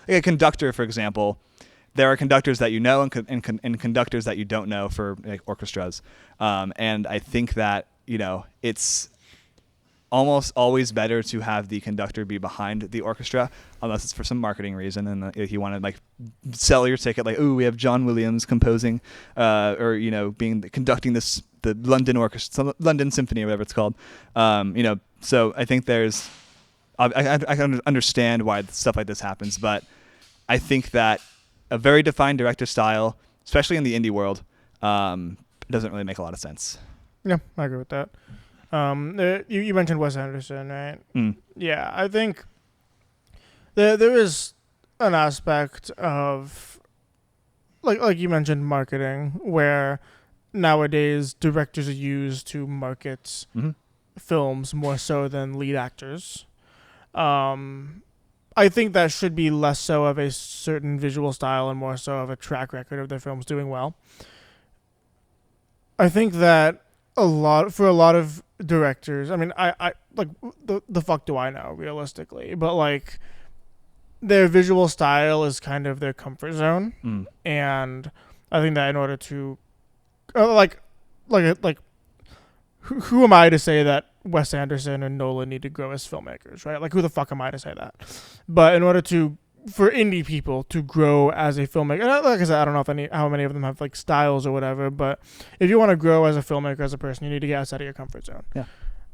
A conductor, for example, there are conductors that you know and conductors that you don't know for like orchestras, and I think that it's almost always better to have the conductor be behind the orchestra, unless it's for some marketing reason and if you want to like sell your ticket, like, ooh, we have John Williams composing, or conducting the London Orchestra, London Symphony, or whatever it's called. So I think there's. I can understand why stuff like this happens, but I think that a very defined director style, especially in the indie world, doesn't really make a lot of sense. Yeah, I agree with that. You mentioned Wes Anderson, right? Mm. Yeah, I think there is an aspect of like you mentioned marketing, where nowadays directors are used to market films more so than lead actors. I think that should be less so of a certain visual style and more so of a track record of their films doing well. I think that for a lot of directors, I mean, I like the fuck do I know realistically, but like their visual style is kind of their comfort zone, and I think that in order to who am I to say that Wes Anderson and Nolan need to grow as filmmakers, right? Like, who the fuck am I to say that? But in order for indie people to grow as a filmmaker, and like I said, I don't know how many of them have like styles or whatever, but if you want to grow as a filmmaker, as a person, you need to get outside of your comfort zone. Yeah.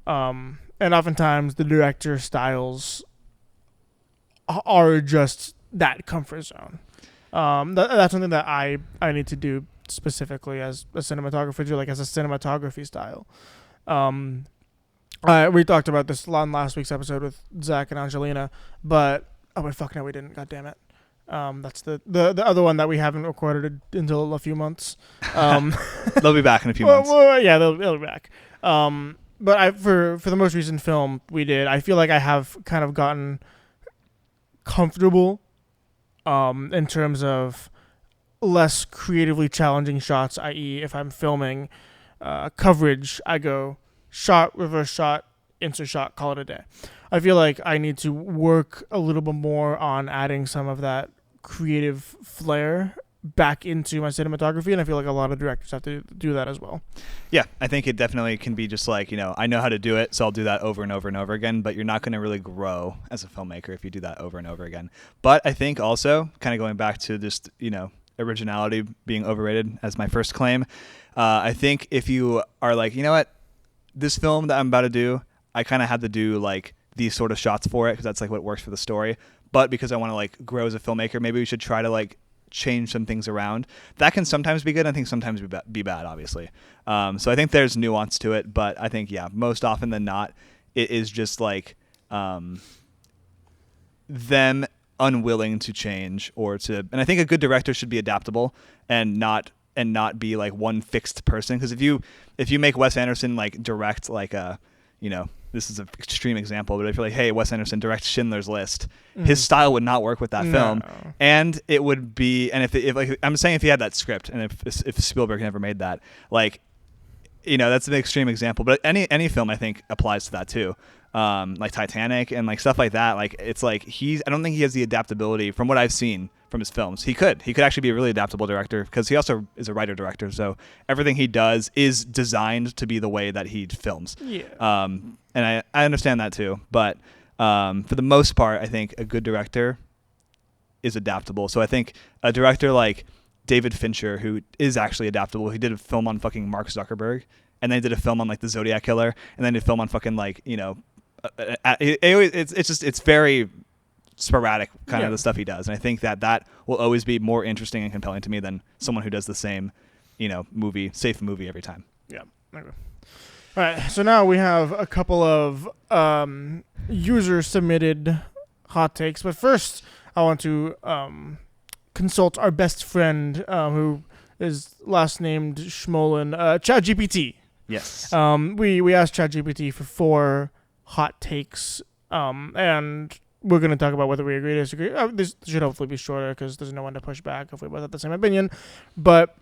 And oftentimes the director styles are just that comfort zone. That's something that I need to do specifically as a cinematographer, like as a cinematography style. We talked about this on last week's episode with Zach and Angelina, but fuck no, we didn't. God damn it. That's the other one that we haven't recorded until a few months. They'll be back in a few months. Well, yeah, they'll be back. But for the most recent film we did, I feel like I have kind of gotten comfortable, in terms of less creatively challenging shots, i.e. if I'm filming coverage, I go shot, reverse shot, insert shot, call it a day. I feel like I need to work a little bit more on adding some of that creative flair back into my cinematography, and I feel like a lot of directors have to do that as well. Yeah, I think it definitely can be just like, I know how to do it, so I'll do that over and over and over again, but you're not going to really grow as a filmmaker if you do that over and over again. But I think also, kind of going back to just, originality being overrated as my first claim, I think if you are like, you know what, this film that I'm about to do, I kind of have to do like these sort of shots for it because that's like what works for the story. But because I want to like grow as a filmmaker, maybe we should try to like change some things around. That can sometimes be good. I think sometimes be bad, obviously. So I think there's nuance to it, but I think, most often than not, it is just like them unwilling to change and I think a good director should be adaptable and not be like one fixed person. Because if you make Wes Anderson like direct like this is an extreme example, but if you're like, hey, Wes Anderson directs Schindler's List, his style would not work with that film, and it would be. And if like I'm saying, if he had that script, and if Spielberg never made that, like, that's an extreme example, but any film I think applies to that too, like Titanic and like stuff like that. Like it's like I don't think he has the adaptability from what I've seen from his films. He could actually be a really adaptable director because he also is a writer-director. So everything he does is designed to be the way that he films. Yeah. And I understand that too. But for the most part, I think a good director is adaptable. So I think a director like David Fincher, who is actually adaptable, he did a film on fucking Mark Zuckerberg, and then he did a film on like the Zodiac Killer, and then did a film on fucking like, it's very sporadic kind of the stuff he does, and I think that will always be more interesting and compelling to me than someone who does the same safe movie every time. Yeah. Okay. All right, so now we have a couple of user submitted hot takes, but first I want to consult our best friend who is last named Schmolin, ChatGPT. Yes. We asked ChatGPT for 4 hot takes, and we're going to talk about whether we agree or disagree. This should hopefully be shorter because there's no one to push back if we both have the same opinion. But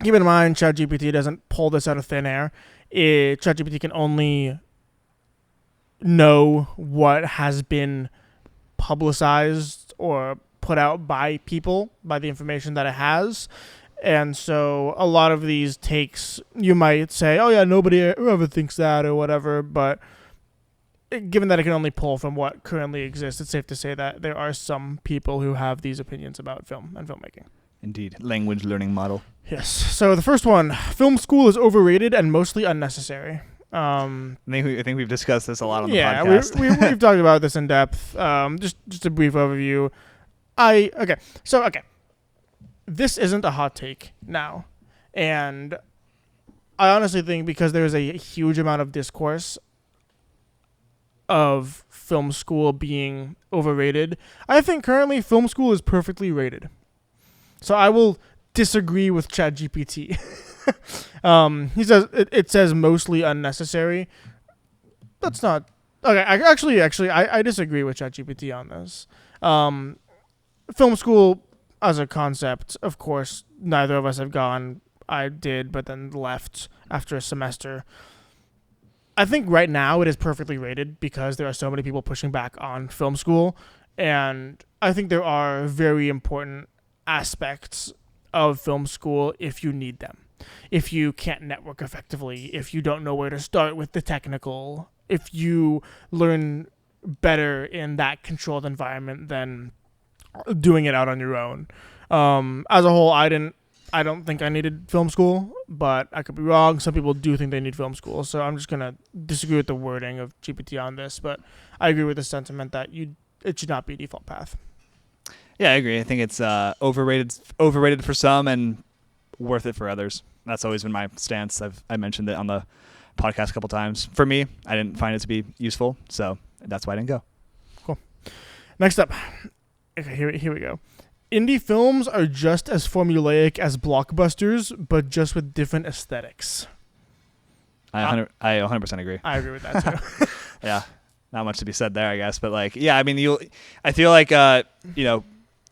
keep in mind, ChatGPT doesn't pull this out of thin air. ChatGPT can only know what has been publicized or put out by people, by the information that it has. And so a lot of these takes, you might say, oh yeah, nobody ever thinks that or whatever, but given that it can only pull from what currently exists, it's safe to say that there are some people who have these opinions about film and filmmaking. Indeed. Language learning model. Yes. So the first one, film school is overrated and mostly unnecessary. I think we've discussed this a lot on the podcast. podcast. We've talked about this in depth. Just a brief overview. This isn't a hot take now. And I honestly think because there is a huge amount of discourse of film school being overrated, I think currently film school is perfectly rated. So I will disagree with ChatGPT. He says it says mostly unnecessary. That's not okay. I disagree with ChatGPT on this. Film school as a concept, of course, neither of us have gone. I did, but then left after a semester. I think right now it is perfectly rated because there are so many people pushing back on film school, and I think there are very important aspects of film school if you need them. If you can't network effectively, if you don't know where to start with the technical, if you learn better in that controlled environment than doing it out on your own. As a whole, I don't think I needed film school, but I could be wrong. Some people do think they need film school, so I'm just gonna disagree with the wording of GPT on this, but I agree with the sentiment that it should not be a default path. Yeah, I agree. I think it's overrated for some and worth it for others. That's always been my stance. I mentioned it on the podcast a couple times. For me, I didn't find it to be useful, so that's why I didn't go. Cool. Next up. Okay, here we go. Indie films are just as formulaic as blockbusters, but just with different aesthetics. I 100% agree. I agree with that too. Yeah, not much to be said there, I guess. But like, yeah, I mean, I feel like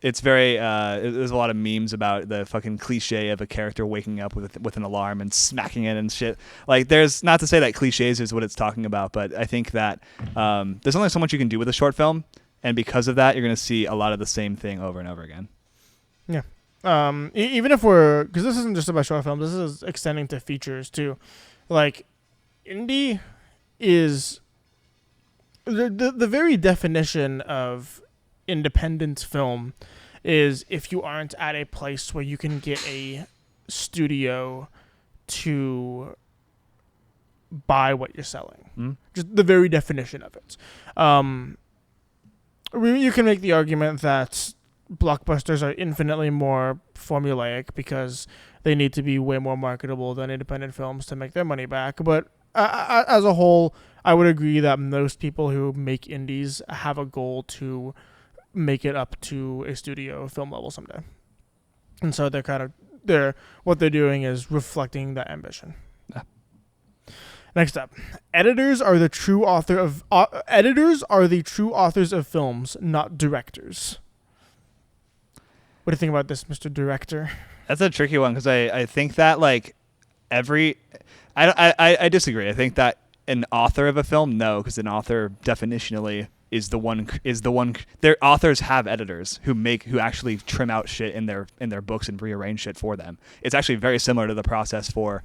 it's very. There's a lot of memes about the fucking cliche of a character waking up with an alarm and smacking it and shit. Like, there's not to say that cliches is what it's talking about, but I think that there's only so much you can do with a short film. And because of that, you're going to see a lot of the same thing over and over again. Yeah. Even if we're, because this isn't just about short films, this is extending to features too. Like, indie is the very definition of independent film is if you aren't at a place where you can get a studio to buy what you're selling. Just the very definition of it. You can make the argument that blockbusters are infinitely more formulaic because they need to be way more marketable than independent films to make their money back. But as a whole, I would agree that most people who make indies have a goal to make it up to a studio film level someday. And so what they're doing is reflecting that ambition. Next up, editors are the true authors of films, not directors. What do you think about this, Mr. Director? That's a tricky one because I think that like I disagree. I think that an author of a film, no, because an author definitionally is the one. Their authors have editors who actually trim out shit in their books and rearrange shit for them. It's actually very similar to the process for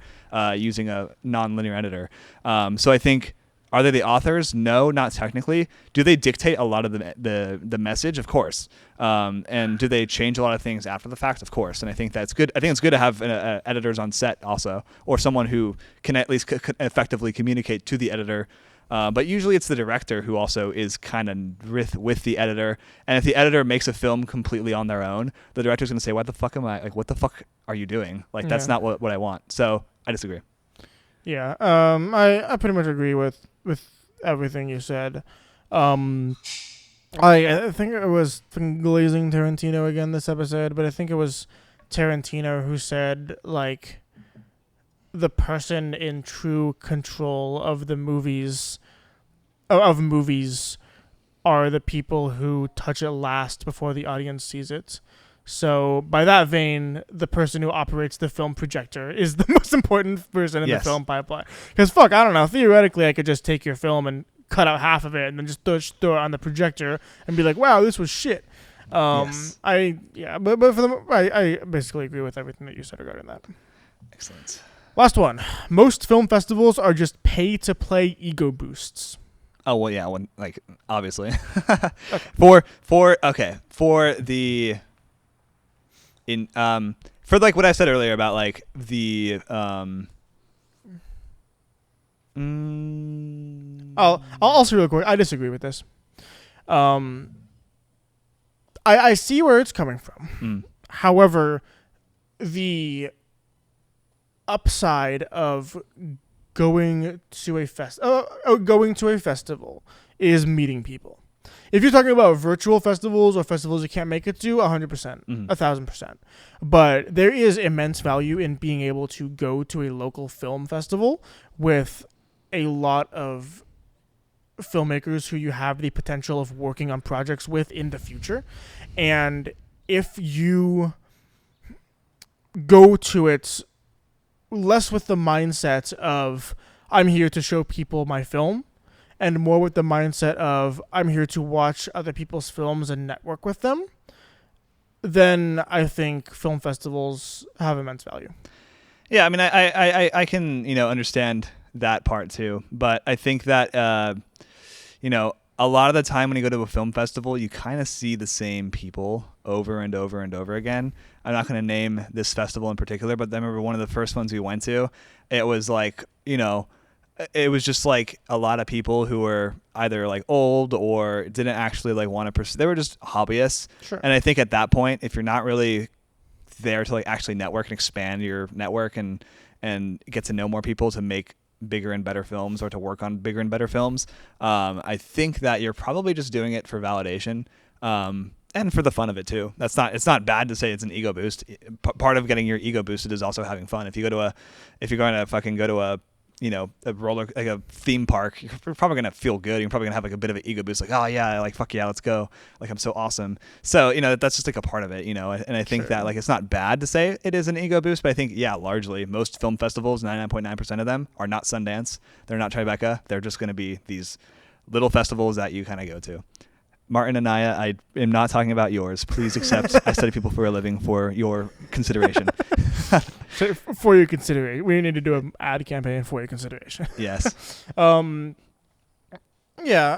using a non-linear editor. So I think, are they the authors? No, not technically. Do they dictate a lot of the message? Of course. And do they change a lot of things after the fact? Of course. And I think that's good. I think it's good to have editors on set also, or someone who can at least effectively communicate to the editor. But usually it's the director who also is kind of with the editor. And if the editor makes a film completely on their own, the director's going to say, what the fuck are you doing? Like, that's not what I want. So I disagree. Yeah. I pretty much agree with everything you said. I think it was glazing Tarantino again this episode, but I think it was Tarantino who said, like, the person in true control of the movies are the people who touch it last before the audience sees it. So by that vein, the person who operates the film projector is the most important person in the film pipeline. Because I don't know, theoretically I could just take your film and cut out half of it and then just throw it on the projector and be like, wow, this was shit. But I basically agree with everything that you said regarding that. Excellent. Last one. Most film festivals are just pay-to-play ego boosts. Oh, well, yeah, like, obviously. Okay. For like what I said earlier about like the I'll also real quick, I disagree with this. I see where it's coming from. However, the upside of going to a festival is meeting people. If you're talking about virtual festivals or festivals you can't make it to, 100%, 1,000%. But there is immense value in being able to go to a local film festival with a lot of filmmakers who you have the potential of working on projects with in the future. And if you go to it less with the mindset of, I'm here to show people my film, and more with the mindset of, I'm here to watch other people's films and network with them, then I think film festivals have immense value. Yeah, I mean, I can, understand that part too. But I think that, a lot of the time when you go to a film festival, you kind of see the same people over and over and over again. I'm not going to name this festival in particular, but I remember one of the first ones we went to, it was like, it was just like a lot of people who were either like old or didn't actually like want to pursue. They were just hobbyists. Sure. And I think at that point, if you're not really there to like actually network and expand your network and get to know more people to make bigger and better films or to work on bigger and better films, I think that you're probably just doing it for validation. And for the fun of it too. It's not bad to say it's an ego boost. Part of getting your ego boosted is also having fun. If you're going to fucking go to a roller, like a theme park, you're probably going to feel good. You're probably going to have like a bit of an ego boost. Like, oh yeah, like fuck yeah, let's go. Like, I'm so awesome. So, that's just like a part of it, and I think that like, it's not bad to say it is an ego boost, but I think, yeah, largely most film festivals, 99.9% of them are not Sundance. They're not Tribeca. They're just going to be these little festivals that you kind of go to. Martin Anaya, I am not talking about yours. Please accept I study people for a living for your consideration. So for your consideration, we need to do an ad campaign for your consideration. Yes. Yeah,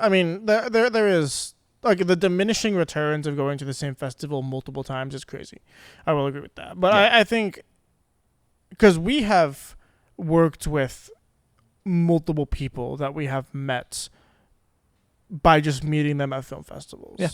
I mean, there is like the diminishing returns of going to the same festival multiple times is crazy. I will agree with that, but Yeah. I think because we have worked with multiple people that we have met by just meeting them at film festivals. Yeah.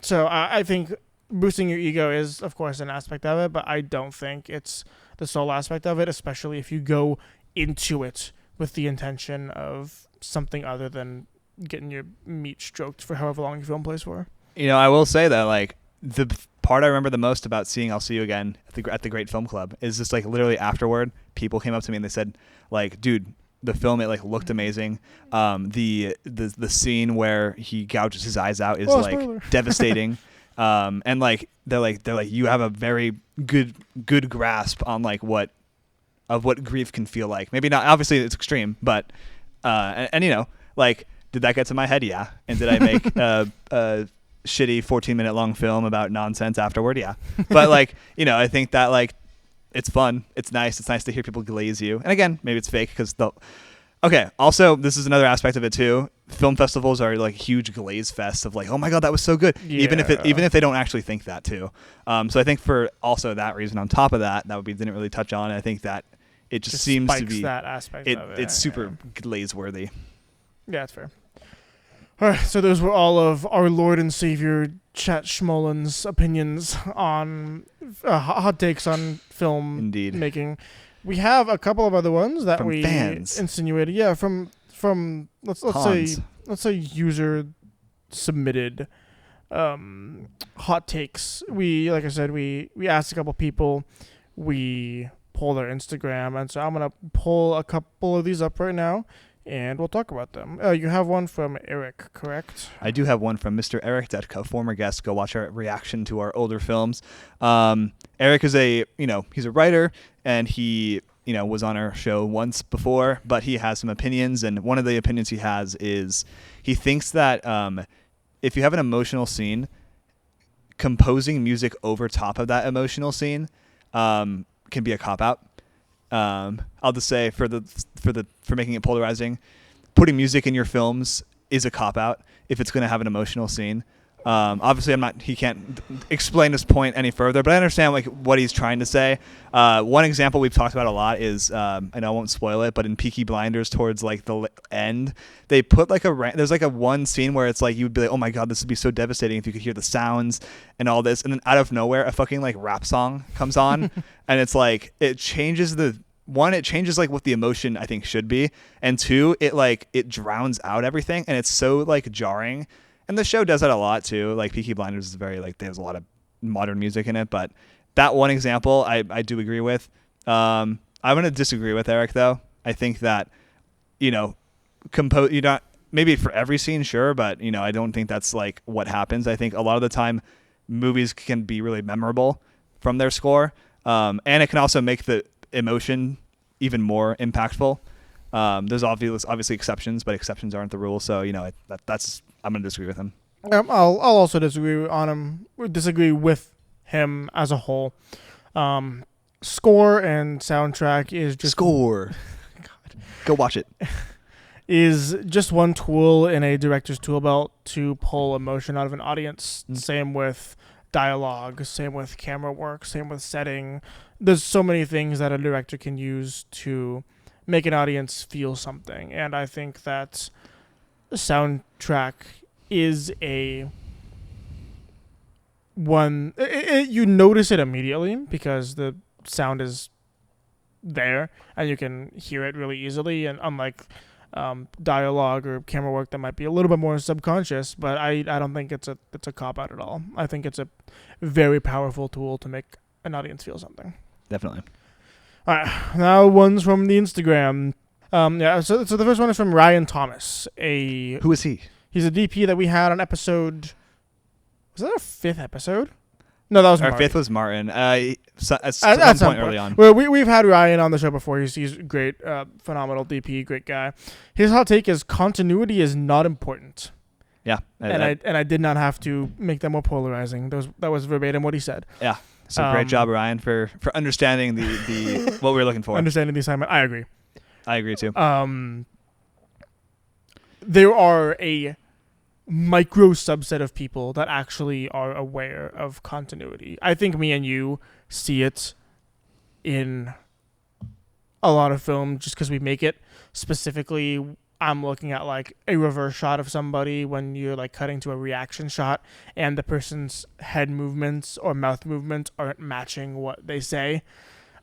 So I think boosting your ego is, of course, an aspect of it, but I don't think it's the sole aspect of it, especially if you go into it with the intention of something other than getting your meat stroked for however long your film plays for. You know, I will say that, like, the part I remember the most about seeing I'll See You Again at the Great Film Club is just, like, literally afterward, people came up to me and they said, like, dude, the film, it, like, looked amazing. The scene where he gouges his eyes out is, like, devastating. And, like, they're like, you have a very good grasp on, like, what grief can feel like. Maybe not, obviously it's extreme, but, and you know, like, did that get to my head? Yeah. And did I make a shitty 14-minute long film about nonsense afterward? Yeah. But, like, you know, I think that, like, it's fun. It's nice. It's nice to hear people glaze you. And again, maybe it's fake because okay. Also, this is another aspect of it too. Film festivals are like huge glaze fests of like, oh my god, that was so good. Yeah. Even if they don't actually think that too. So I think for also that reason, on top of that would be didn't really touch on. I think that it just seems to be that aspect of it. It's super glaze worthy. Yeah, it's fair. All right, so those were all of our Lord and Savior Chat Schmolin's opinions on hot takes on film Indeed. making. We have a couple of other ones that From we fans. insinuated. Yeah, from let's say user submitted hot takes. Like I said, we asked a couple people. We pulled their Instagram, and so I'm gonna pull a couple of these up right now. And we'll talk about them. You have one from Eric, correct? I do have one from Mr. Eric Detka, former guest. Go watch our reaction to our older films. Eric is he's a writer, and he, was on our show once before, but he has some opinions. And one of the opinions he has is he thinks that if you have an emotional scene, composing music over top of that emotional scene can be a cop-out. I'll just say for making it polarizing, putting music in your films is a cop-out if it's going to have an emotional scene. Obviously he can't explain his point any further, but I understand like what he's trying to say. One example we've talked about a lot is, and I won't spoil it, but in Peaky Blinders towards like the end, they put like there's like a one scene where it's like, you would be like, oh my God, this would be so devastating if you could hear the sounds and all this. And then out of nowhere, a fucking like rap song comes on and it's like, it changes like what the emotion I think should be. And two, it drowns out everything. And it's so like jarring. And the show does that a lot too. Like Peaky Blinders is very like, there's a lot of modern music in it, but that one example I do agree with. I'm going to disagree with Eric though. I think that, maybe for every scene, sure, but I don't think that's like what happens. I think a lot of the time movies can be really memorable from their score. And it can also make the emotion even more impactful. There's obviously exceptions, but exceptions aren't the rule. So, that's I'm going to disagree with him. I'll also disagree with him as a whole. Score and soundtrack is just... Score. God. Go watch it. Is just one tool in a director's tool belt to pull emotion out of an audience. Mm-hmm. Same with dialogue, same with camera work, same with setting. There's so many things that a director can use to make an audience feel something. And I think that the soundtrack is you notice it immediately because the sound is there and you can hear it really easily. And unlike dialogue or camera work that might be a little bit more subconscious, but I don't think it's a cop-out at all. I think it's a very powerful tool to make an audience feel something. Definitely. All right, now one's from the Instagram. So the first one is from Ryan Thomas. Who is he? He's a DP that we had on episode... Was that our 5th episode? No, that was our Martin. 5th was Martin. At some point early on. Well, we've had Ryan on the show before. He's great, phenomenal DP, great guy. His hot take is continuity is not important. Yeah. And I did not have to make them more polarizing. That was verbatim what he said. Yeah. So great job, Ryan, for understanding the what we were looking for. Understanding the assignment. I agree. I agree too. There are a micro subset of people that actually are aware of continuity. I think me and you see it in a lot of film just because we make it. Specifically, I'm looking at like a reverse shot of somebody when you're like cutting to a reaction shot and the person's head movements or mouth movements aren't matching what they say.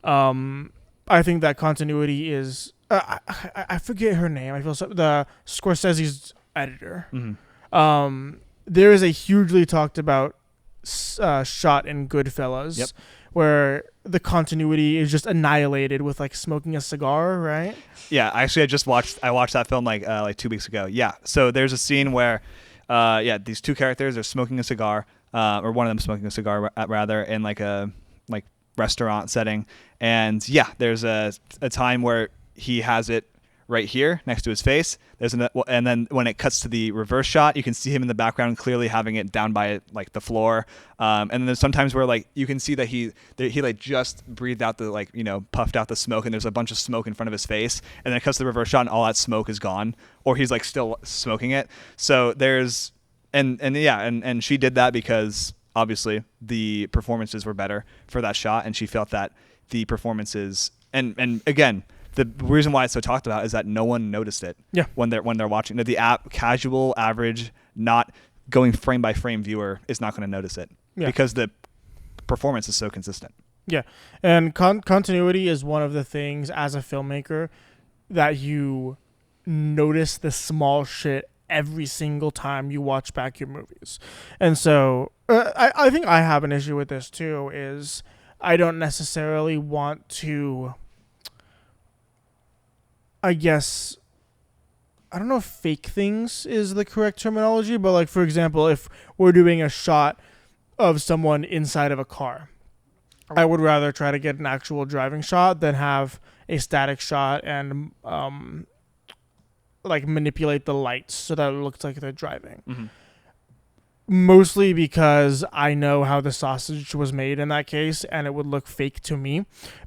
I think that continuity is I forget her name. I feel the Scorsese's editor. Mm-hmm. There is a hugely talked about shot in Goodfellas where the continuity is just annihilated with like smoking a cigar, right? Yeah, actually, I watched that film like 2 weeks ago. Yeah, so there's a scene where, these two characters are smoking a cigar, or one of them smoking a cigar rather, in like a restaurant setting, and there's a time where he has it right here next to his face. And then when it cuts to the reverse shot, you can see him in the background clearly having it down by like the floor. And then there's sometimes where like you can see that he like just breathed out the like, puffed out the smoke, and there's a bunch of smoke in front of his face. And then it cuts to the reverse shot and all that smoke is gone, or he's like still smoking it. So there's and she did that because obviously the performances were better for that shot, and she felt that the performances and again, the reason why it's so talked about is that no one noticed it. Yeah. When they're watching the casual, average, not going frame by frame viewer is not going to notice it because the performance is so consistent. Yeah, and continuity is one of the things as a filmmaker that you notice the small shit every single time you watch back your movies. And so I think I have an issue with this too. Is I don't necessarily want to. I guess, I don't know if fake things is the correct terminology, but like, for example, if we're doing a shot of someone inside of a car, I would rather try to get an actual driving shot than have a static shot and like manipulate the lights so that it looks like they're driving. Mm-hmm. Mostly because I know how the sausage was made in that case and it would look fake to me.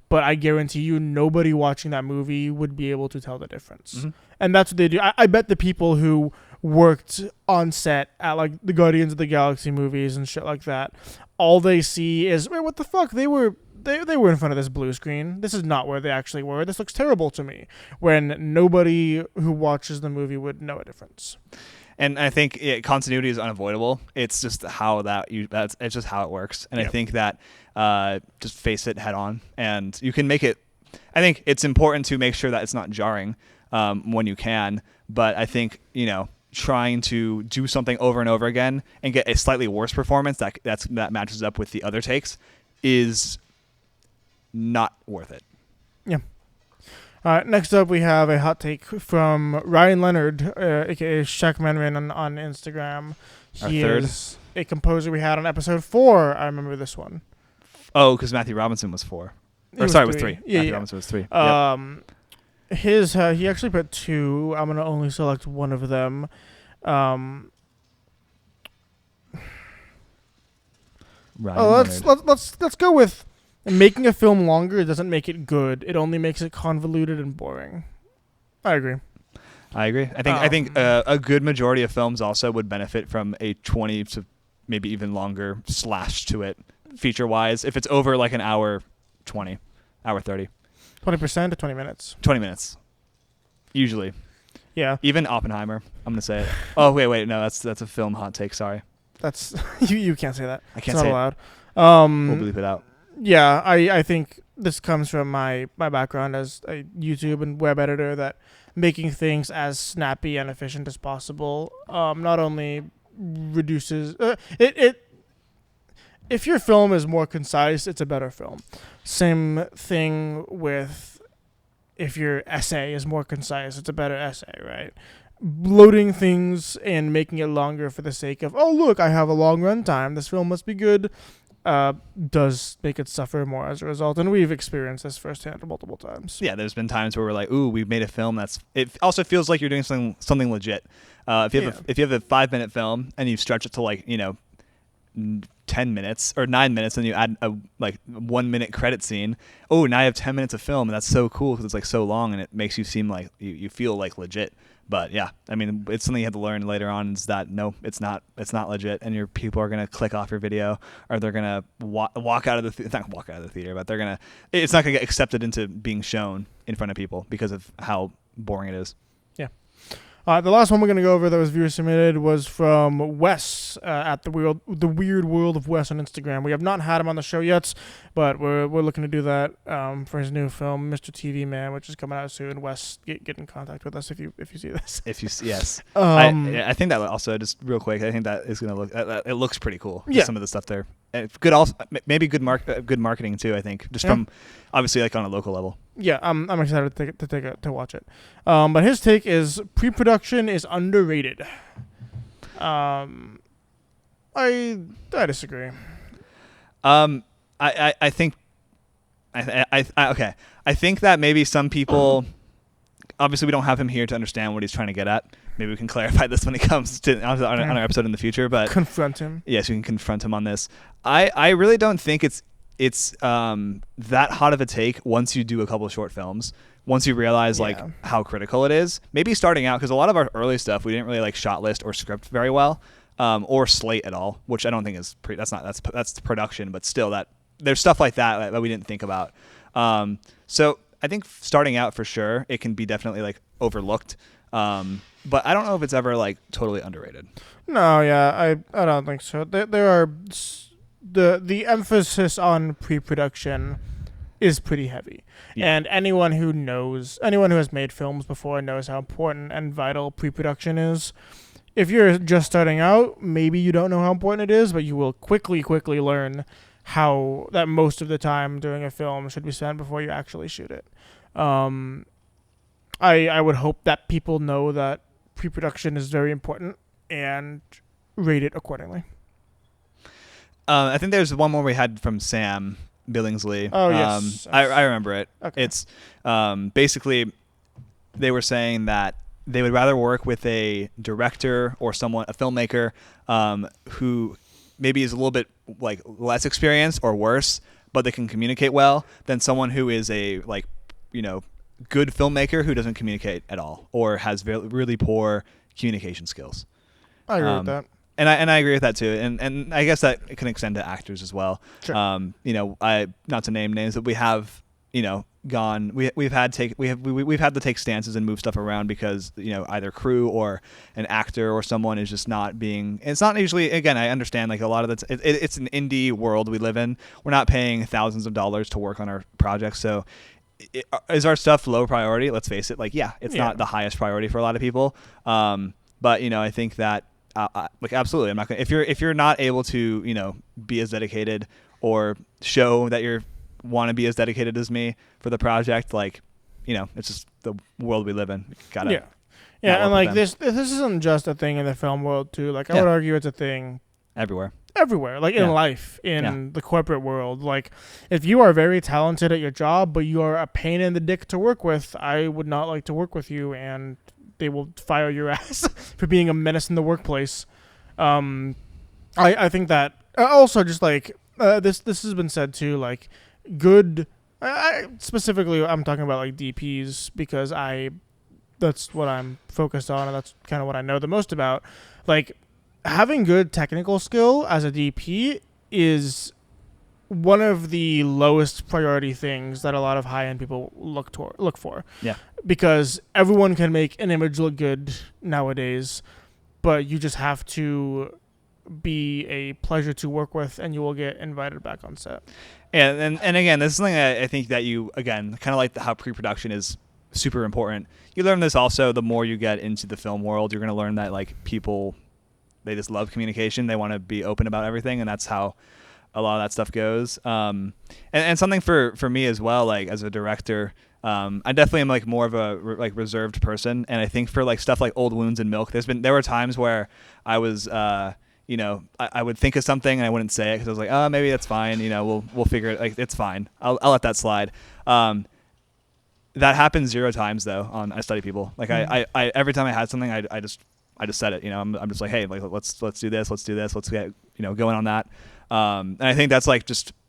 But I guarantee you nobody watching that movie would be able to tell the difference. Mm-hmm. And that's what they do. I bet the people who worked on set at like the Guardians of the Galaxy movies and shit like that, all they see is, wait, what the fuck? They were in front of this blue screen. This is not where they actually were. This looks terrible to me. When nobody who watches the movie would know a difference. And I think continuity is unavoidable. It's just how it's just how it works. And I think that just face it head on, and you can make it. I think it's important to make sure that it's not jarring when you can. But I think trying to do something over and over again and get a slightly worse performance that matches up with the other takes is not worth it. Yeah. Next up, we have a hot take from Ryan Leonard, aka Shaq Manrin on Instagram. He is a composer we had on episode 4. I remember this one. Oh, because Matthew Robinson was 4. Was 3. Matthew Robinson was 3. He actually put 2. I'm gonna only select one of them. Let's go with. Making a film longer doesn't make it good. It only makes it convoluted and boring. I agree. I think a good majority of films also would benefit from a 20 to maybe even longer slash to it, feature-wise. If it's over like an hour 20, hour 30. 20% to 20 minutes. 20 minutes. Usually. Yeah. Even Oppenheimer. I'm going to say it. Oh, wait. No, that's a film hot take. Sorry. That's you can't say that. I can't say it. It's not allowed. We'll bleep it out. Yeah, I think this comes from my background as a YouTube and web editor, that making things as snappy and efficient as possible not only reduces it. If your film is more concise, it's a better film. Same thing with if your essay is more concise, it's a better essay, right? Loading things and making it longer for the sake of, oh look, I have a long runtime, this film must be good, does make it suffer more as a result, and we've experienced this firsthand multiple times. Yeah, there's been times where we're like, ooh, we've made a film that's. It also feels like you're doing something legit. If you have a 5-minute film and you stretch it to like 10 minutes or 9 minutes, and you add a 1 minute credit scene. Oh, now you have 10 minutes of film, and that's so cool because it's like so long, and it makes you seem like you feel like legit. But yeah, I mean, it's something you have to learn later on, is that no, it's not legit, and your people are gonna click off your video, or they're gonna walk out of the not walk out of the theater, but it's not gonna get accepted into being shown in front of people because of how boring it is. Yeah. The last one we're going to go over that was viewer submitted was from Wes at the Weird World of Wes on Instagram. We have not had him on the show yet, but we're looking to do that for his new film, Mr. TV Man, which is coming out soon. Wes, get in contact with us if you see this. Yes. I think that also, just real quick, I think that is going to look. It looks pretty cool. Yeah. Some of the stuff there. Good. Also, maybe good marketing too. I think just from obviously on a local level. Yeah, I'm excited to watch it. But his take is pre-production is underrated. I disagree. I think okay. I think that maybe some people. Obviously, we don't have him here to understand what he's trying to get at. Maybe we can clarify this when he comes on our episode in the future. But confront him. Yes, we can confront him on this. I really don't think it's that hot of a take once you do a couple of short films. Once you realize how critical it is. Maybe starting out, because a lot of our early stuff we didn't really shot list or script very well, or slate at all, which I don't think is that's production, but still there's stuff like that we didn't think about. So I think starting out, for sure, it can be definitely overlooked. But I don't know if it's ever totally underrated. No, yeah, I don't think so. There are the emphasis on pre-production is pretty heavy. Yeah. And anyone who has made films before knows how important and vital pre-production is. If you're just starting out, maybe you don't know how important it is, but you will quickly learn how that most of the time during a film should be spent before you actually shoot it. I would hope that people know that pre-production is very important and rate it accordingly. I think there's one more we had from Sam Billingsley. Oh, yes. I remember it. Okay. It's basically they were saying that they would rather work with a director or a filmmaker who maybe is a little bit less experienced or worse, but they can communicate well, than someone who is a good filmmaker who doesn't communicate at all or has really poor communication skills. I agree with that. And I agree with that too. And I guess that it can extend to actors as well. Sure. I not to name names, but we have gone. We've had to take stances and move stuff around because either crew or an actor or someone is just not being. It's not usually. Again, I understand a lot of it's an indie world we live in. We're not paying thousands of dollars to work on our projects, so. Is our stuff low priority? Let's face it. It's not the highest priority for a lot of people. But I think that absolutely, I'm not gonna. If you're not able to be as dedicated or show that you want to be as dedicated as me for the project, it's just the world we live in. Gotta and this isn't just a thing in the film world too. I would argue it's a thing everywhere, in life, in the corporate world. If you are very talented at your job, but you are a pain in the dick to work with, I would not like to work with you, and they will fire your ass for being a menace in the workplace. I think that also just this has been said too, good, specifically I'm talking about DPs because that's what I'm focused on, and that's kind of what I know the most about. Having good technical skill as a DP is one of the lowest priority things that a lot of high-end people look for. Yeah. Because everyone can make an image look good nowadays, but you just have to be a pleasure to work with, and you will get invited back on set. Yeah, and again, this is something I think that you, again, kind of how pre-production is super important. You learn this also the more you get into the film world. You're going to learn that people... They just love communication. They want to be open about everything, and that's how a lot of that stuff goes. And something for me as well, as a director, I definitely am more of a reserved person. And I think for stuff like Old Wounds and Milk, there were times where I was I would think of something and I wouldn't say it because I was like, oh, maybe that's fine. We'll figure it. Like, it's fine. I'll let that slide. That happens 0 times though. I study people. Like I every time I had something, I just said it. I'm just like, hey, like let's do this. Let's do this. Let's get going on that. And I think that's like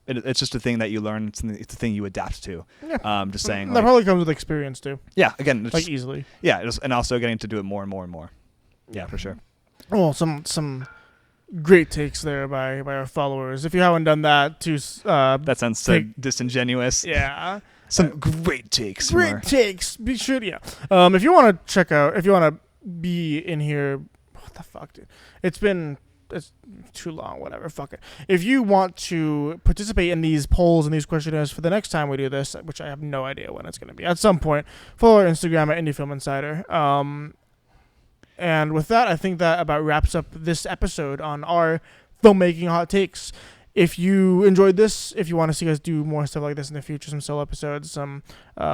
it's just a thing that you learn. It's a thing you adapt to. Yeah. Just saying. That like, probably comes with experience too. Yeah. Again, like easily. Yeah. And also getting to do it more and more and more. Yeah, for sure. Well, some great takes there by our followers. If you haven't done that, that sounds so disingenuous. Yeah. Some great takes. Great takes. Be sure to, if you want to be in here, what the fuck, dude? It's too long, whatever, fuck it. If you want to participate in these polls and these questionnaires for the next time we do this, which I have no idea when it's going to be, at some point, follow our Instagram at IndieFilm Insider. And with that, I think that about wraps up this episode on our Filmmaking Hot Takes. If you enjoyed this, if you want to see us do more stuff like this in the future, some solo episodes, some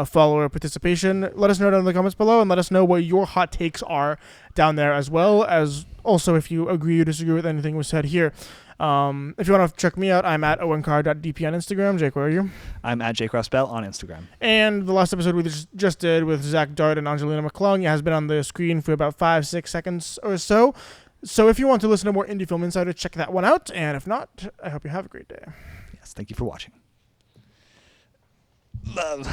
follower participation, let us know down in the comments below and let us know what your hot takes are down there, as well as also if you agree or disagree with anything we said here. If you want to check me out, I'm at owencar.dp on Instagram. Jake, where are you? I'm at jcrossbell on Instagram. And the last episode we just did with Zach Dart and Angelina McClung has been on the screen for about 5-6 seconds or so. So if you want to listen to more IndieFilm Insider, check that one out. And if not, I hope you have a great day. Yes, thank you for watching. Love.